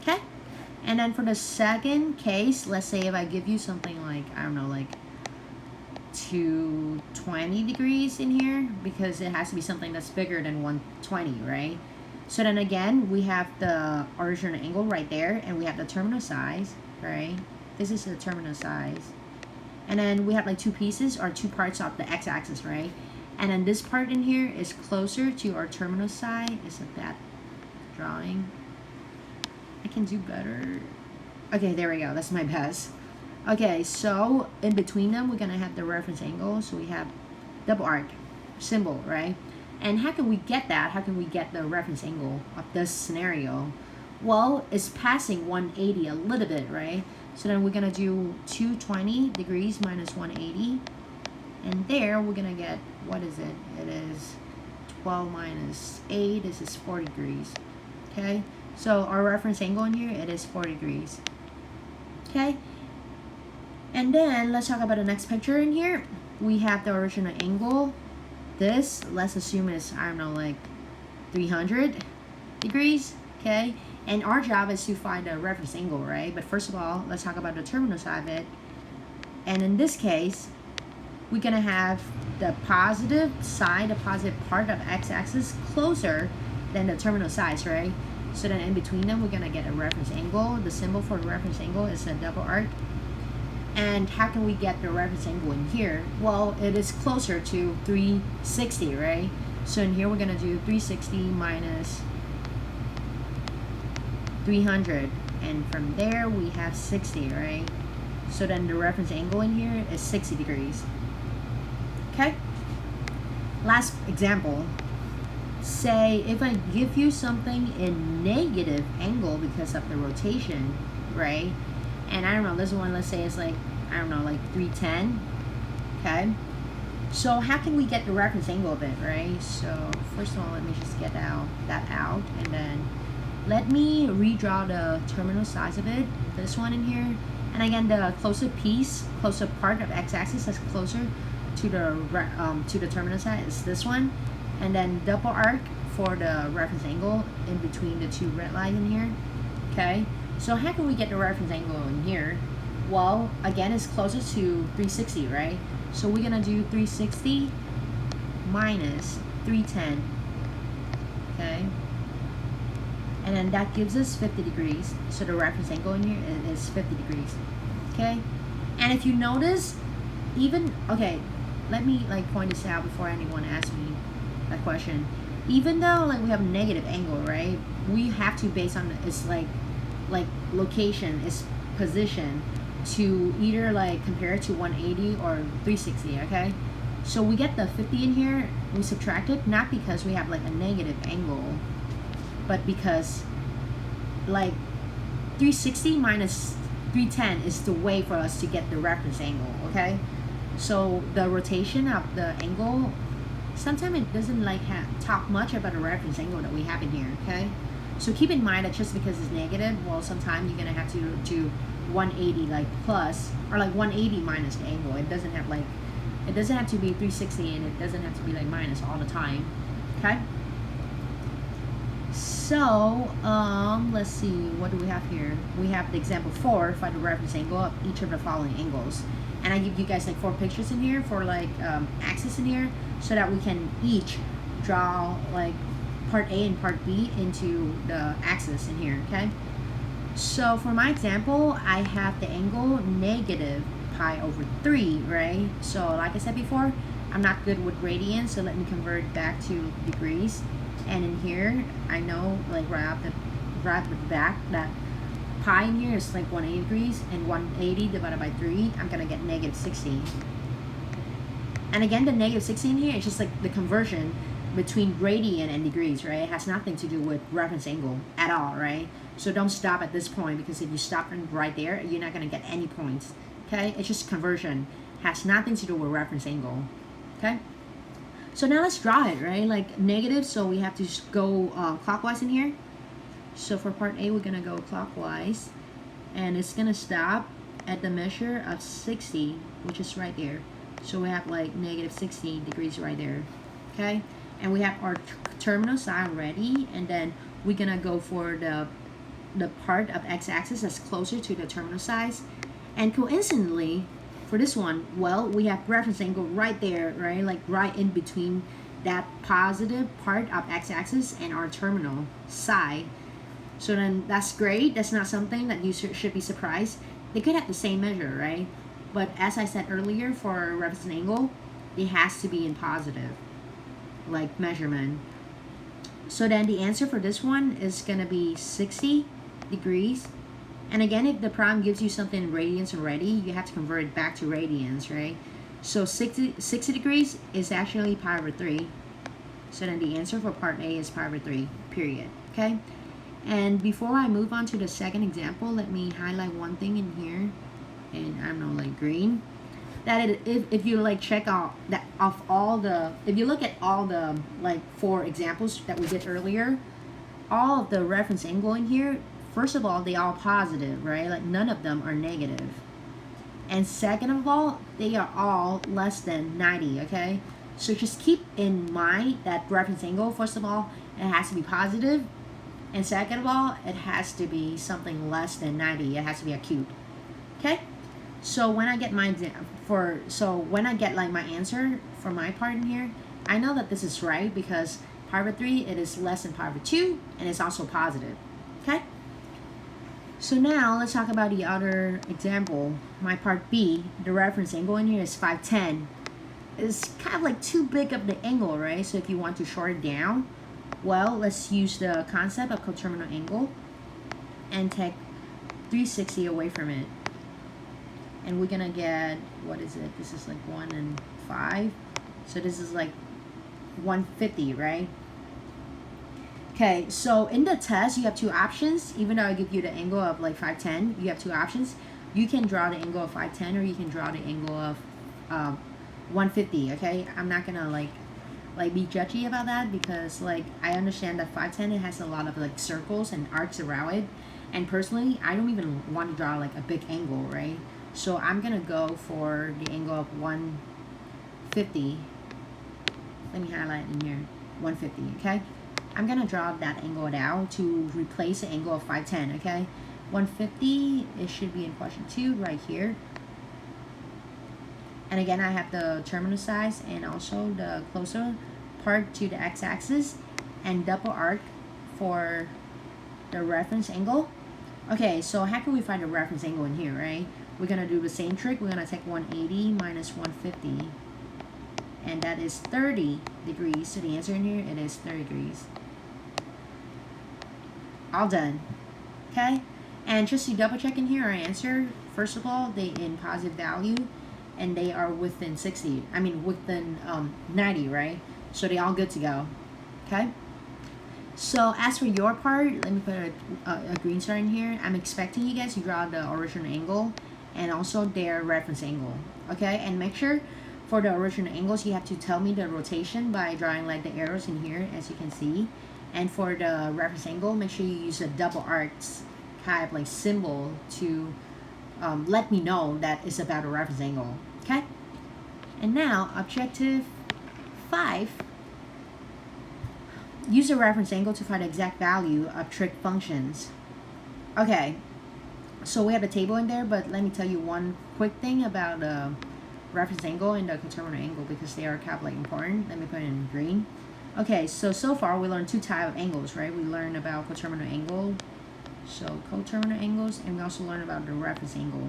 Okay? And then for the second case, let's say if I give you something like, I don't know, like 220 degrees in here, because it has to be something that's bigger than 120, right? So then again, we have the original angle right there, and we have the terminal size, right? This is the terminal size. And then we have like 2 pieces or 2 parts of the x-axis, right? And then this part in here is closer to our terminal side. Isn't that drawing? I can do better. Okay, there we go. That's my best. Okay, so in between them, we're gonna have the reference angle. So we have double arc symbol, right? And how can we get that? How can we get the reference angle of this scenario? Well, it's passing 180 a little bit, right? So then we're gonna do 220 degrees minus 180. And there we're gonna get, what is it? It is 12 minus 8. This is 40 degrees. Okay, so our reference angle in here, it is 40 degrees. Okay, and then let's talk about the next picture in here. We have the original angle. This, let's assume is, I don't know, like 300 degrees. Okay, and our job is to find the reference angle, right? But first of all, let's talk about the terminal side of it. And in this case, we're gonna have the positive side, the positive part of x-axis closer than the terminal sides, right? So then in between them, we're gonna get a reference angle. The symbol for the reference angle is a double arc. And how can we get the reference angle in here? Well, it is closer to 360, right? So in here, we're gonna do 360 minus 300. And from there, we have 60, right? So then the reference angle in here is 60 degrees. Okay, last example. Say if I give you something in negative angle because of the rotation, right? And I don't know, this one, let's say it's like, I don't know, like 310. Okay, so how can we get the reference angle of it, right? So first of all, let me just get that out, and then let me redraw the terminal size of it, this one in here. And again, the closer piece, closer part of x-axis that's closer to the terminal side is this one, and then double arc for the reference angle in between the 2 red lines in here. Okay, so how can we get the reference angle in here? Well, again, it's closer to 360, right? So we're gonna do 360 minus 310, okay? And then that gives us 50 degrees. So the reference angle in here is 50 degrees, okay? And if you notice, even, okay, let me like point this out before anyone asks me that question. Even though like we have a negative angle, right? We have to base on its like location, its position, to either like compare it to 180 or 360, okay? So we get the 50 in here, we subtract it, not because we have like a negative angle, but because like 360 minus 310 is the way for us to get the reference angle, okay? So the rotation of the angle, sometimes it doesn't like talk much about the reference angle that we have in here, okay? So keep in mind that just because it's negative, well, sometimes you're gonna have to do 180 like plus, or like 180 minus the angle. It doesn't have like, it doesn't have to be 360, and it doesn't have to be like minus all the time, okay? So let's see, what do we have here? We have the example 4, find the reference angle of each of the following angles. And I give you guys like 4 pictures in here for like axis in here, so that we can each draw like part A and part B into the axis in here, okay? So for my example, I have the angle negative pi over 3, right? So like I said before, I'm not good with radians, so let me convert back to degrees. And in here, I know like right off the back that pi in here is like 180 degrees, and 180 divided by 3, I'm gonna get negative 60. And again, the negative 60 in here is just like the conversion between radian and degrees, right? It has nothing to do with reference angle at all, right? So don't stop at this point, because if you stop right there, you're not gonna get any points, okay? It's just conversion, has nothing to do with reference angle, okay? So now let's draw it, right? Like negative, so we have to just go clockwise in here. So for part A, we're gonna go clockwise, and it's gonna stop at the measure of 60, which is right there. So we have like negative 60 degrees right there, okay? And we have our terminal side ready, and then we're gonna go for the part of x-axis that's closer to the terminal size. And coincidentally, for this one, well, we have reference angle right there, right? Like right in between that positive part of x-axis and our terminal side. So then that's great. That's not something that you should be surprised. They could have the same measure, right? But as I said earlier, for reference angle, it has to be in positive, like measurement. So then the answer for this one is gonna be 60 degrees. And again, if the problem gives you something in radians already, you have to convert it back to radians, right? So 60 degrees is actually pi over 3. So then the answer for part A is pi over 3, period, okay? And before I move on to the second example, let me highlight one thing in here, and I don't know, like green. That if you like check out that of all the, if you look at all the like 4 examples that we did earlier, all of the reference angle in here, first of all, they all positive, right? Like none of them are negative. And second of all, they are all less than 90, okay? So just keep in mind that reference angle, first of all, it has to be positive. And second of all, it has to be something less than 90. It has to be acute, okay? So when I get my when I get like my answer for my part in here, I know that this is right because pi over 3, it is less than pi over 2, and it's also positive, okay? So now let's talk about the other example. My part B, the reference angle in here is 510. It's kind of like too big of the angle, right? So if you want to short it down, well, let's use the concept of coterminal angle and take 360 away from it. And we're gonna get, what is it? This is like 1 and 5. So this is like 150, right? Okay, so in the test, you have 2 options. Even though I give you the angle of like 510, you have 2 options. You can draw the angle of 510, or you can draw the angle of 150, okay? I'm not gonna like be judgy about that, because like I understand that 510, it has a lot of like circles and arcs around it. And personally, I don't even want to draw like a big angle, right? So I'm gonna go for the angle of 150. Let me highlight in here, 150, okay? I'm gonna draw that angle down to replace the angle of 510, okay? 150, it should be in question 2 right here. And again, I have the terminal size and also the closer part to the x-axis, and double arc for the reference angle. Okay, so how can we find the reference angle in here, right? We're gonna do the same trick. We're gonna take 180 minus 150, and that is 30 degrees. So the answer in here, it is 30 degrees. All done. Okay, and just to double check in here, our answer, first of all, they in positive value, and they are within 60. I mean within 90, right? So they all good to go. Okay. So as for your part, let me put a green star in here. I'm expecting you guys to draw the original angle and also their reference angle. Okay, and make sure for the original angles you have to tell me the rotation by drawing like the arrows in here, as you can see. And for the reference angle, make sure you use a double arcs kind of like symbol to let me know that it's about a reference angle. Okay, and now objective 5. Use a reference angle to find the exact value of trig functions. Okay, so we have a table in there, but let me tell you one quick thing about the reference angle and the coterminal angle, because they are kind of like important. Let me put it in green. Okay, so far we learned 2 types of angles, right? We learned about coterminal angle, so coterminal angles, and we also learned about the reference angle.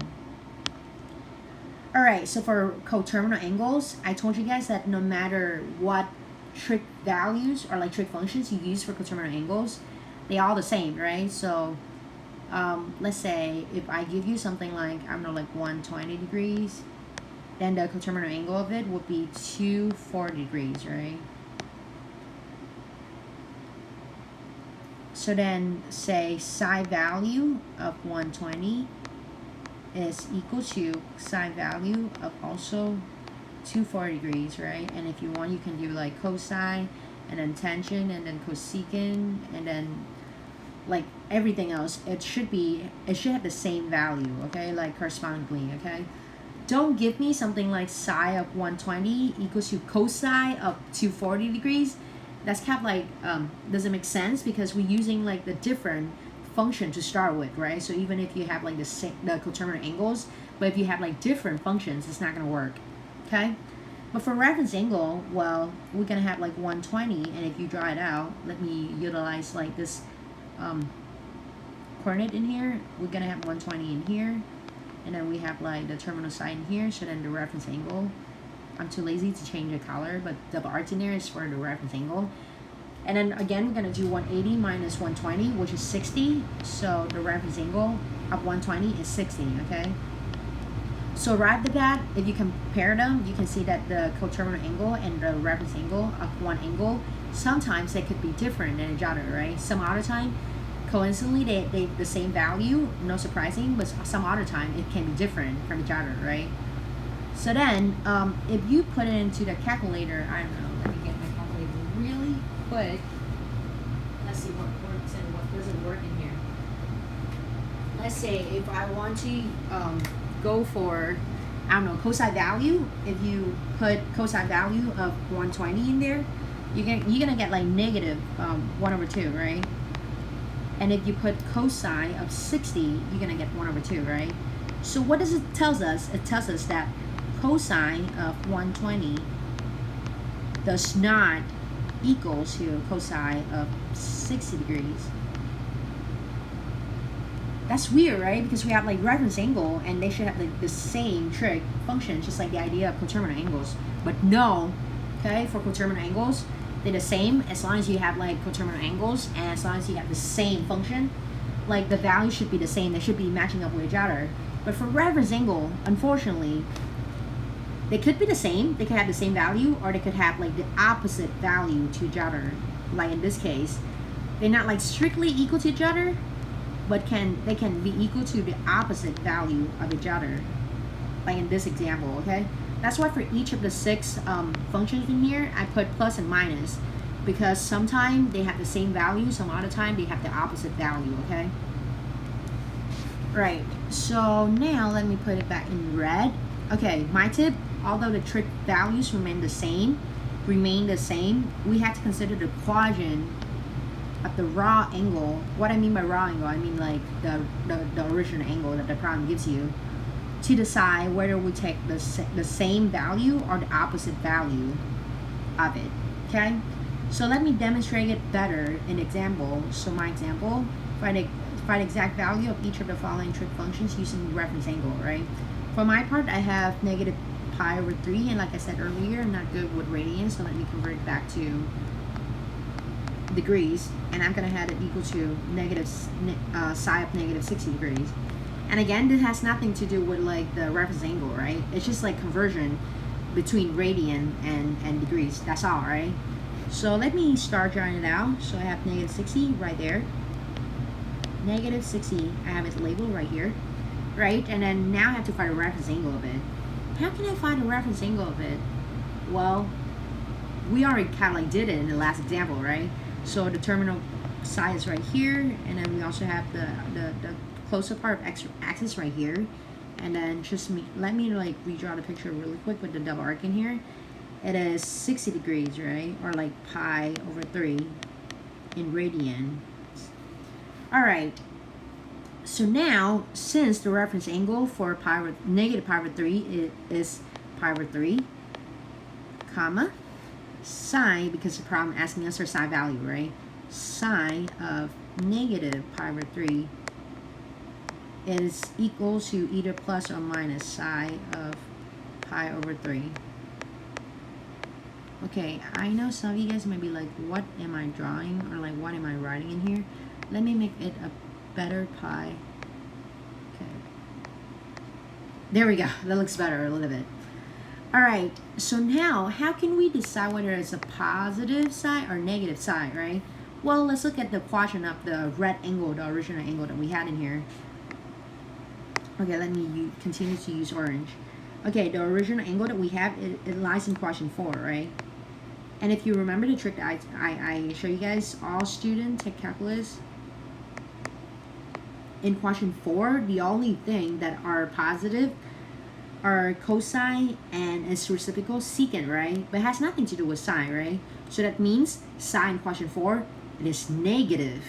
Alright, so for coterminal angles, I told you guys that no matter what trig values or like trig functions you use for coterminal angles, they all the same, right? So let's say if I give you something like, I don't know, like 120 degrees, then the coterminal angle of it would be 240 degrees, right? So then say psi value of 120 is equal to psi value of also 240 degrees, right? And if you want, you can do like cosine and then tangent and then cosecant and then like everything else. It should have the same value, okay? Like correspondingly, okay? Don't give me something like psi of 120 equals to cosine of 240 degrees. That's kind of like doesn't make sense, because we're using like the different function to start with, right? So even if you have like the coterminal angles, but if you have like different functions, it's not gonna work. Okay, but for reference angle, well, we're gonna have like 120, and if you draw it out, let me utilize like this coordinate in here. We're gonna have 120 in here, and then we have like the terminal side in here. So then the reference angle, I'm too lazy to change the color, but double arc in there is for the reference angle. And then again, we're gonna do 180 minus 120, which is 60. So the reference angle of 120 is 60. Okay. So right after that, if you compare them, you can see that the coterminal angle and the reference angle of one angle, sometimes they could be different than each other, right? Some other time, coincidentally, they the same value, no surprising, but some other time it can be different from each other, right? So then, if you put it into the calculator, I don't know, let me get my calculator really quick. Let's see what works and what doesn't work in here. Let's say if I want to go for, I don't know, cosine value. If you put cosine value of 120 in there, you're gonna get like negative 1/2, right? And if you put cosine of 60, you're gonna get 1/2, right? So what does it tells us? It tells us that cosine of 120 does not equal to cosine of 60 degrees. That's weird, right? Because we have like reference angle, and they should have like the same trig function, just like the idea of coterminal angles. But no, okay, for coterminal angles, they're the same as long as you have like coterminal angles, and as long as you have the same function, like the value should be the same. They should be matching up with each other. But for reference angle, unfortunately, they could be the same. They could have the same value, or they could have like the opposite value to each other. Like in this case, they're not like strictly equal to each other, but they can be equal to the opposite value of each other, like in this example, okay? That's why for each of the 6 functions in here, I put plus and minus, because sometimes they have the same value, some other time they have the opposite value, okay? Right, so now let me put it back in red. Okay, my tip, although the trig values remain the same, we have to consider the quadrant at the raw angle. What I mean by raw angle, I mean like the original angle that the problem gives you, to decide whether we take the same value or the opposite value of it. Okay, so let me demonstrate it better in example. So my example, find the exact value of each of the following trig functions using reference angle, right? For my part, I have negative pi over 3, and like I said earlier, I'm not good with radians, so let me convert it back to degrees, and I'm gonna have it equal to negative psi of negative 60 degrees. And again, this has nothing to do with like the reference angle, right? It's just like conversion between radian and degrees. That's all, right? So let me start drawing it out. So I have negative 60 right there. Negative 60, I have it labeled right here, right? And then now I have to find a reference angle of it. How can I find a reference angle of it? Well, we already kind of like did it in the last example, right? So the terminal psi is right here, and then we also have the closer part of x-axis right here. And then just let me like redraw the picture really quick with the double arc in here. It is 60 degrees, right? Or like pi over 3 in radian. All right. So now, since the reference angle for negative pi over 3 is pi over 3, comma, psi, because the problem asking us for psi value, right? Psi of negative pi over 3 is equal to either plus or minus psi of pi over 3. Okay, I know some of you guys might be like, what am I drawing? Or like, what am I writing in here? Let me make it a better pi. Okay. There we go. That looks better a little bit. All right. So now, how can we decide whether it's a positive psi or negative psi, right? Well, let's look at the quadrant of the red angle, the original angle that we had in here. Okay, let me continue to use orange. Okay, the original angle that we have, it lies in quadrant 4, right? And if you remember the trick that I show you guys, all students take calculus. In quadrant 4, the only thing that are positive are cosine and its reciprocal secant, right? But it has nothing to do with sine, right? So that means sine in quadrant 4, it is negative,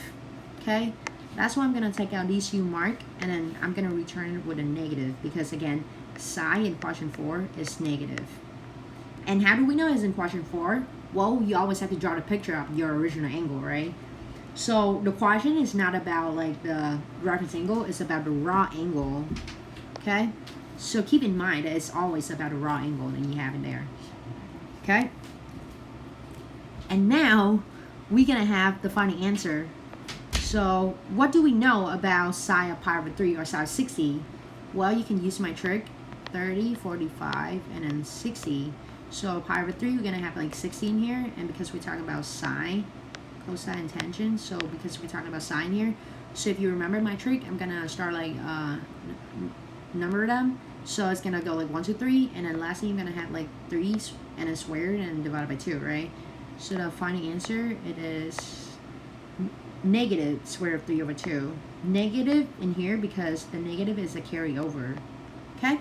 okay? That's why I'm going to take out these U mark, and then I'm going to return it with a negative, because again, psi in quadrant 4 is negative. And how do we know it's in quadrant 4? Well, you always have to draw the picture of your original angle, right? So the quadrant is not about like the reference angle, it's about the raw angle, okay? So keep in mind that it's always about a raw angle that you have in there, okay? And now we're going to have the final answer. So what do we know about psi of pi over 3 or psi of 60? Well, you can use my trick, 30, 45, and then 60. So pi over 3, we're going to have like 60 in here. And because we're talking about sine, cosine, and tangent, so because we're talking about sine here, so if you remember my trick, I'm going to start like number them. So it's going to go like 1, 2, 3. And then lastly, I'm going to have like 3 and then squared and divided by 2, right? So the final answer, it is negative square root of 3 over 2. Negative in here because the negative is a carryover. Okay?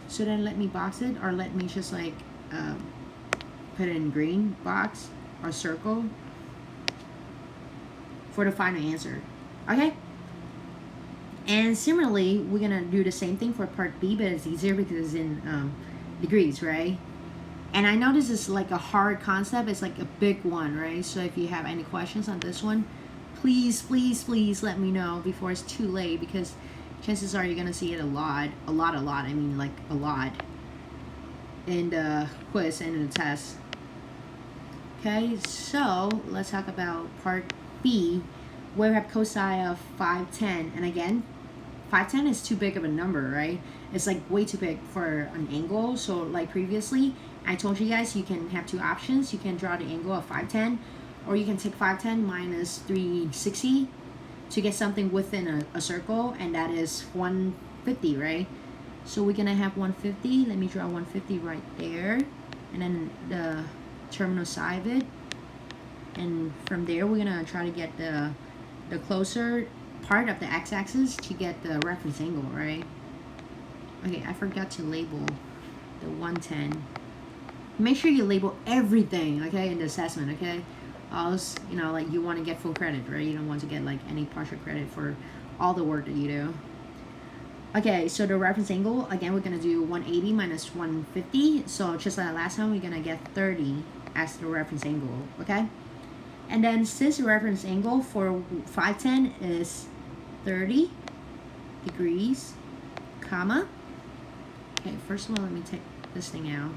So then let me box it, or let me just like put it in green box or circle for the final answer. Okay? And similarly, we're going to do the same thing for part B, but it's easier because it's in degrees, right? And I know this is like a hard concept. It's like a big one, right? So if you have any questions on this one, please, please, please let me know before it's too late, because chances are you're going to see it a lot. I mean like a lot in the quiz and in the test. Okay, so let's talk about part B, where we have cosine of 510. And again, 510 is too big of a number, right? It's like way too big for an angle. So like previously, I told you guys you can have two options. You can draw the angle of 510, or you can take 510 minus 360 to get something within a circle, and that is 150, right? So we're gonna have 150. Let me draw 150 right there, and then the terminal side of it. And from there, we're gonna try to get the closer part of the x-axis to get the reference angle, right? Okay, I forgot to label the 110. Make sure you label everything, okay, in the assessment, okay? else, you know, like you want to get full credit, right? You don't want to get like any partial credit for all the work that you do. Okay, so the reference angle, again, we're going to do 180 minus 150. So just like last time, we're going to get 30 as the reference angle, okay? And then since the reference angle for 510 is 30 degrees, comma. Okay, first of all, let me take this thing out.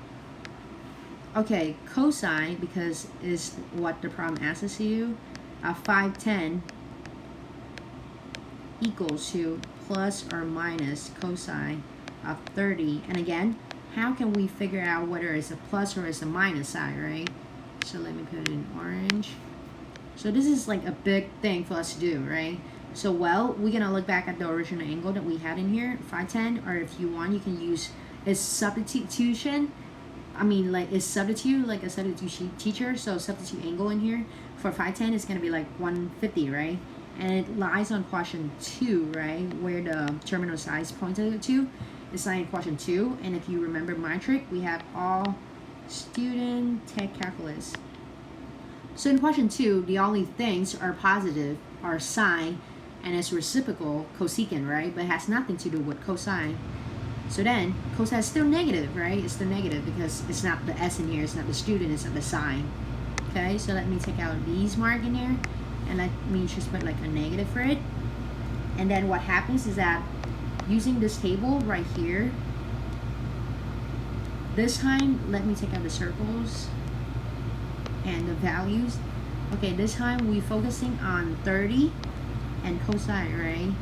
Okay, cosine, because is what the problem asks you, 510 equals to plus or minus cosine of 30. And again, how can we figure out whether it's a plus or it's a minus side, right? So let me put it in orange. So this is like a big thing for us to do, right? So, well, we're going to look back at the original angle that we had in here, 510, or if you want, you can use a substitution. I mean, like, is substitute, like a substitute teacher, so substitute angle in here. For 510, it's going to be like 150, right? And it lies on quadrant 2, right? Where the terminal size pointed to. It's lying in quadrant 2. And if you remember my trick, we have all student tech calculus. So in quadrant 2, the only things are positive are sine and it's reciprocal cosecant, right? But it has nothing to do with cosine. So then cosine is still negative, right? It's still negative because it's not the s in here, it's not the student, it's not the sine. Okay, so let me take out these mark in here and let me just put like a negative for it. And then what happens is that using this table right here, this time let me take out the circles and the values. Okay, this time we're focusing on 30 and cosine, right?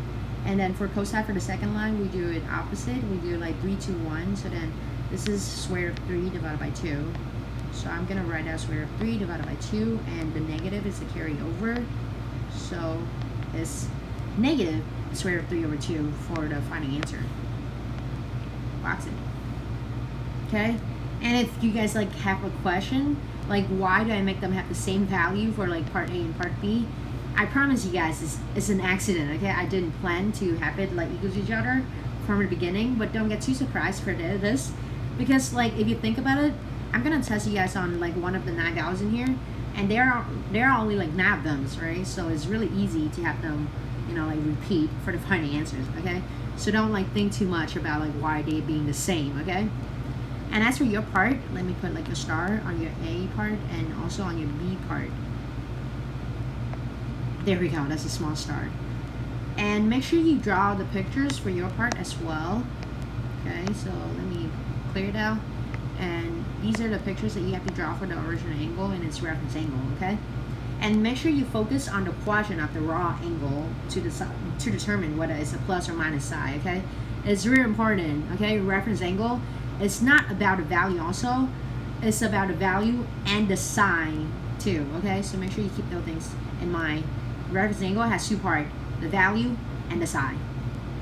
And then for cosine for the second line, we do it opposite. We do like 3, 2, 1. So then this is square root of 3 divided by 2. So I'm gonna write out square root of 3 divided by 2, and the negative is a carry over. So it's negative square root of 3 over 2 for the final answer. Box it. Okay? And if you guys like have a question, like why do I make them have the same value for like part A and part B? I promise you guys, it's an accident, okay? I didn't plan to have it like equal to each other from the beginning, but don't get too surprised for this, because like if you think about it, I'm gonna test you guys on like one of the 9 values in here, and there are only like 9 of them, right? So it's really easy to have them, you know, like repeat for the final answers, okay? So don't like think too much about like why they being the same, okay? And as for your part, let me put like a star on your A part and also on your B part. There we go, that's a small star. And make sure you draw the pictures for your part as well. Okay, so let me clear it out. And these are the pictures that you have to draw for the original angle and its reference angle, okay? And make sure you focus on the quadrant of the raw angle to determine whether it's a plus or minus side, okay? It's really important, okay? Reference angle, it's not about the value also, it's about the value and the sign too, okay? So make sure you keep those things in mind. Reference angle has 2 parts, the value and the sign,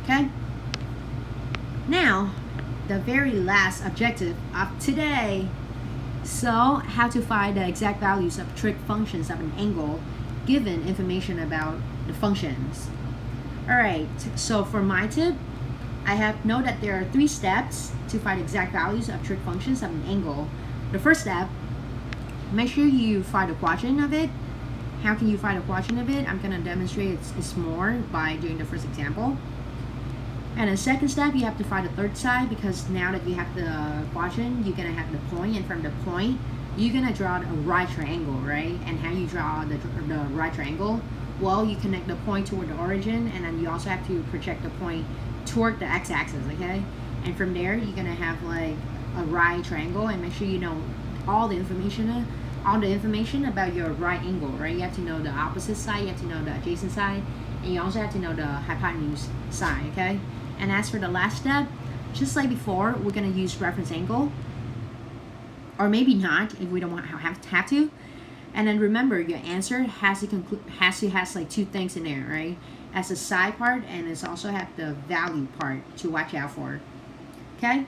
okay? Now, the very last objective of today. So, how to find the exact values of trig functions of an angle given information about the functions. Alright, so for my tip, I have know that there are 3 steps to find exact values of trig functions of an angle. The first step, make sure you find the quadrant of it. How can you find a quadrant of it? I'm going to demonstrate it's more by doing the first example. And the second step, you have to find the third side, because now that you have the quadrant, you're going to have the point, and from the point, you're going to draw a right triangle, right? And how you draw the right triangle? Well, you connect the point toward the origin, and then you also have to project the point toward the x-axis, okay? And from there, you're going to have like a right triangle, and make sure you know all the information about your right angle, right? You have to know the opposite side, you have to know the adjacent side, and you also have to know the hypotenuse side, okay? And as for the last step, just like before, we're going to use reference angle, or maybe not if we don't want have to. And then remember, your answer has like 2 things in there, right? As a side part, and it's also have the value part to watch out for. Okay,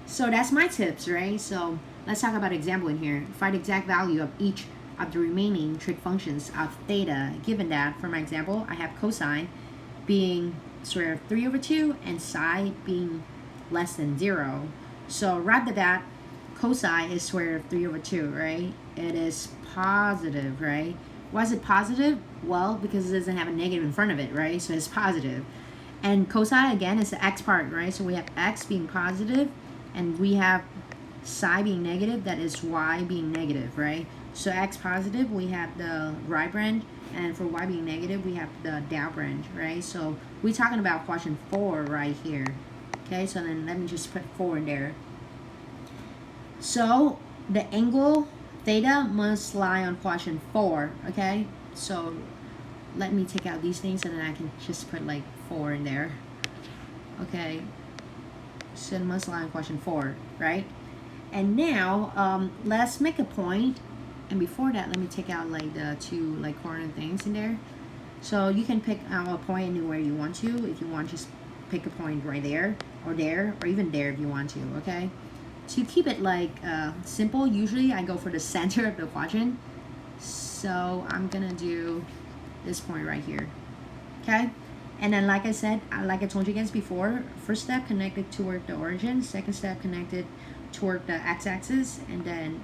so that's my tips, right? So let's talk about example in here. Find the exact value of each of the remaining trig functions of theta. Given that, for my example, I have cosine being square root of 3 over 2 and psi being less than 0. So right off the bat, cosine is square root of 3 over 2, right? It is positive, right? Why is it positive? Well, because it doesn't have a negative in front of it, right? So it's positive. And cosine, again, is the x part, right? So we have x being positive, and we have psi being negative, that is y being negative, right? So x positive, we have the right branch, and for y being negative, we have the down branch, right? So we're talking about quadrant 4 right here. Okay, so then let me just put 4 in there. So the angle theta must lie on quadrant 4, okay? So let me take out these things and then I can just put like 4 in there. Okay, so it must lie on quadrant 4, right? And now let's make a point. And before that, let me take out like the 2 like corner things in there. So you can pick out a point anywhere you want to. If you want, just pick a point right there, or even there if you want to, okay? To keep it like simple, usually I go for the center of the quadrant. So I'm gonna do this point right here, okay? And then like I said, like I told you guys before, first step connected toward the origin, second step connected toward the x-axis, and then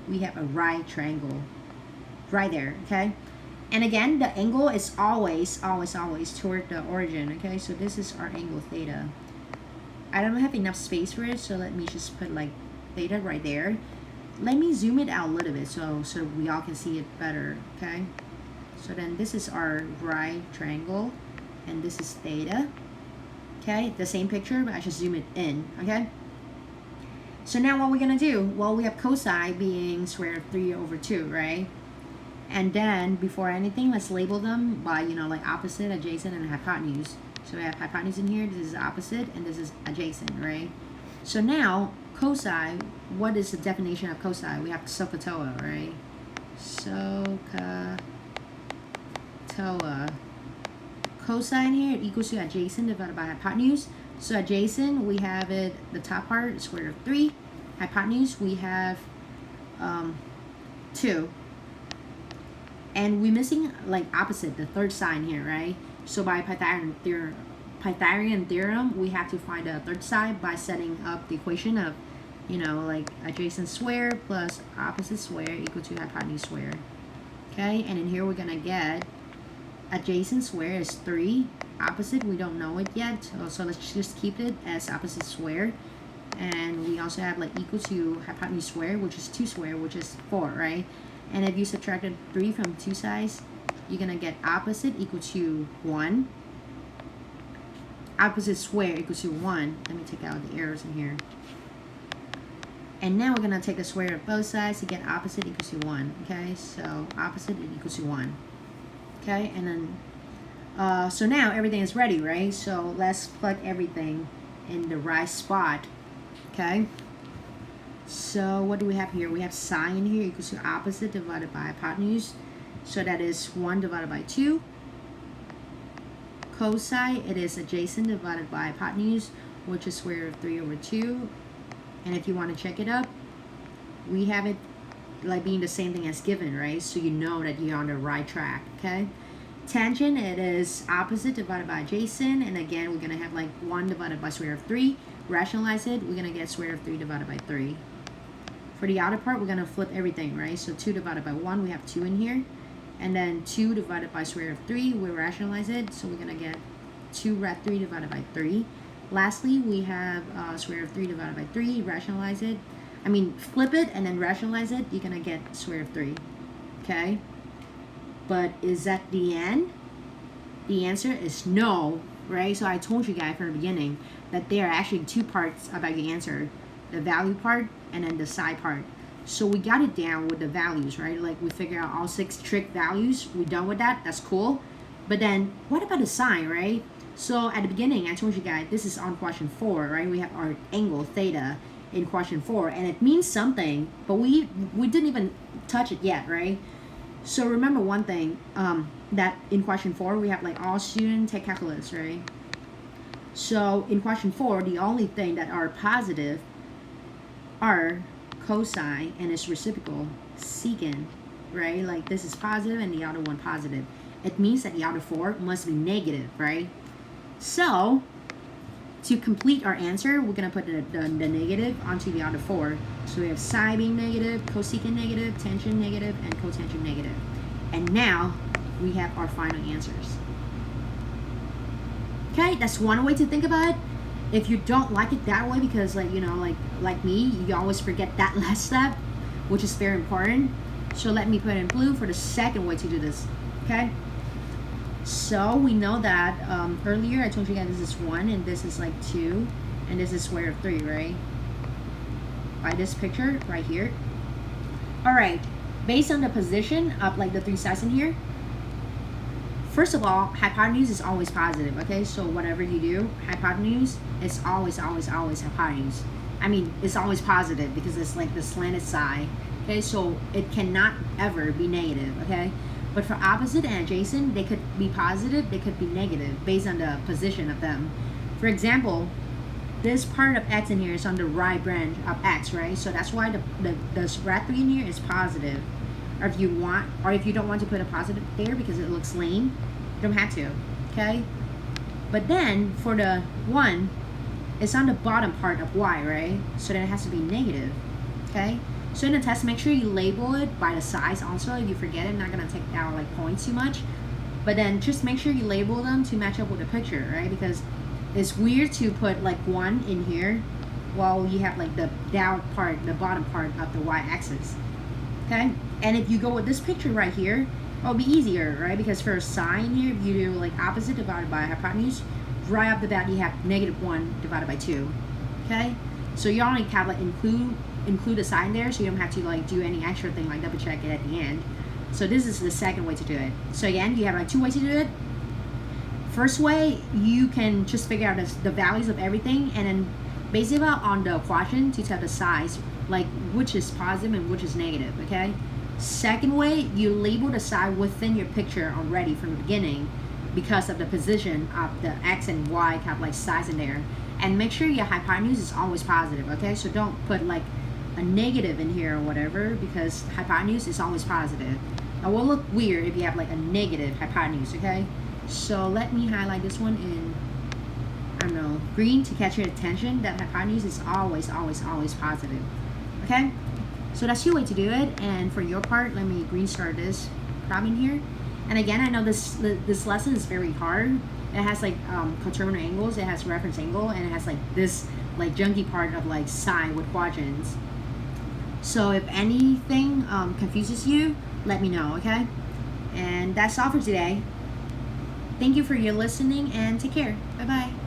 we have a right triangle right there, okay? And again, the angle is always toward the origin, okay? So this is our angle theta. I don't have enough space for it, so let me just put like theta right there. Let me zoom it out a little bit so we all can see it better, okay? So then this is our right triangle, and this is theta, okay? The same picture, but I just zoom it in, okay? So now what we're gonna do? Well, we have cosine being square root of 3 over 2, right? And then before anything, let's label them by, you know, like opposite, adjacent, and hypotenuse. So we have hypotenuse in here, this is opposite, and this is adjacent, right? So now, cosine, what is the definition of cosine? We have SOHCAHTOA, right? SOHCAHTOA. Cosine here equals to adjacent divided by hypotenuse. So adjacent, we have it, the top part, square root of 3. Hypotenuse, we have 2. And we're missing like opposite, the third sign here, right? So by Pythagorean theorem, we have to find a third side by setting up the equation of, you know, like adjacent square plus opposite square equal to hypotenuse square. Okay, and in here we're gonna get adjacent square is 3. Opposite, we don't know it yet, so let's just keep it as opposite square. And we also have like equal to hypotenuse square, which is 2 square, which is 4, right? And if you subtracted 3 from 2 sides, you're gonna get opposite equal to 1. Opposite square equals to 1. Let me take out the arrows in here. And now we're gonna take the square of both sides to get opposite equals to 1. Okay, so opposite equals to 1. Okay, and then so now everything is ready, right? So let's plug everything in the right spot. Okay. So what do we have here? We have sine here equals to opposite divided by hypotenuse. So that is 1 divided by 2. Cosine, it is adjacent divided by hypotenuse, which is square root of 3 over 2. And if you want to check it up, we have it like being the same thing as given, right? So you know that you're on the right track, okay? Tangent, it is opposite divided by adjacent. And again, we're going to have like 1 divided by square root of 3. Rationalize it, we're going to get square root of 3 divided by 3. For the outer part, we're going to flip everything, right? So 2 divided by 1, we have 2 in here. And then 2 divided by square root of 3, we rationalize it. So we're going to get 2 root 3 divided by 3. Lastly, we have square root of 3 divided by 3. Rationalize it. I mean, flip it and then rationalize it. You're going to get square root of 3. Okay? But is that the end? The answer is no, right? So I told you guys from the beginning that there are actually 2 parts about your answer. The value part and then the psi part. So we got it down with the values, right? Like we figure out all 6 trig values. We're done with that. That's cool. But then what about the sign, right? So at the beginning, I told you guys this is on question 4, right? We have our angle theta in question 4, and it means something, but we didn't even touch it yet, right? So remember one thing, that in question 4 we have like all students take calculus, right? So in question 4, the only thing that are positive are cosine and its reciprocal secant, right? Like this is positive and the other one positive. It means that the other 4 must be negative, right? So to complete our answer, we're gonna put the negative onto the other 4. So we have sine being negative, cosecant negative, tangent negative, and cotangent negative. And now we have our final answers. Okay, that's one way to think about it. If you don't like it that way, because like, you know, like me, you always forget that last step, which is very important. So let me put it in blue for the second way to do this. Okay, so we know that earlier I told you guys this is 1 and this is like 2 and this is square root of 3, right? By this picture right here. All right, based on the position of like the 3 sides in here, first of all, hypotenuse is always positive, okay? So whatever you do, hypotenuse is always hypotenuse. I mean, it's always positive because it's like the slanted side, okay? So it cannot ever be negative, okay? But for opposite and adjacent, they could be positive, they could be negative based on the position of them. For example, this part of x in here is on the right branch of x, right? So that's why the red 3 in here is positive. Or if you want, or if you don't want to put a positive there because it looks lame, you don't have to, okay? But then for the 1, it's on the bottom part of y, right? So then it has to be negative, okay? So in the test, make sure you label it by the size also. If you forget it, I'm not gonna take out like points too much. But then just make sure you label them to match up with the picture, right? Because it's weird to put like 1 in here while you have like the down part, the bottom part of the y-axis, okay? And if you go with this picture right here, it'll be easier, right? Because for a sine here, if you do like opposite divided by hypotenuse, right off the bat you have -1 divided by 2, okay? So you only have like include a sign there, so you don't have to like do any extra thing like double check it at the end. So this is the second way to do it. So again, you have like 2 ways to do it. First way, you can just figure out the values of everything and then base it on the quotient to tell the size, like which is positive and which is negative, okay? Second way, you label the side within your picture already from the beginning because of the position of the x and y kind of like size in there. And make sure your hypotenuse is always positive, okay? So don't put like a negative in here or whatever because hypotenuse is always positive. It will look weird if you have like a negative hypotenuse, okay? So let me highlight this one in, I don't know, green to catch your attention that hypotenuse is always positive, okay? So that's your way to do it. And for your part, let me green star this problem here. And again, I know this lesson is very hard. It has like coterminal angles, it has reference angle, and it has like this like junky part of like sine with quadrants. So if anything confuses you, let me know, okay? And that's all for today. Thank you for your listening and take care. Bye bye.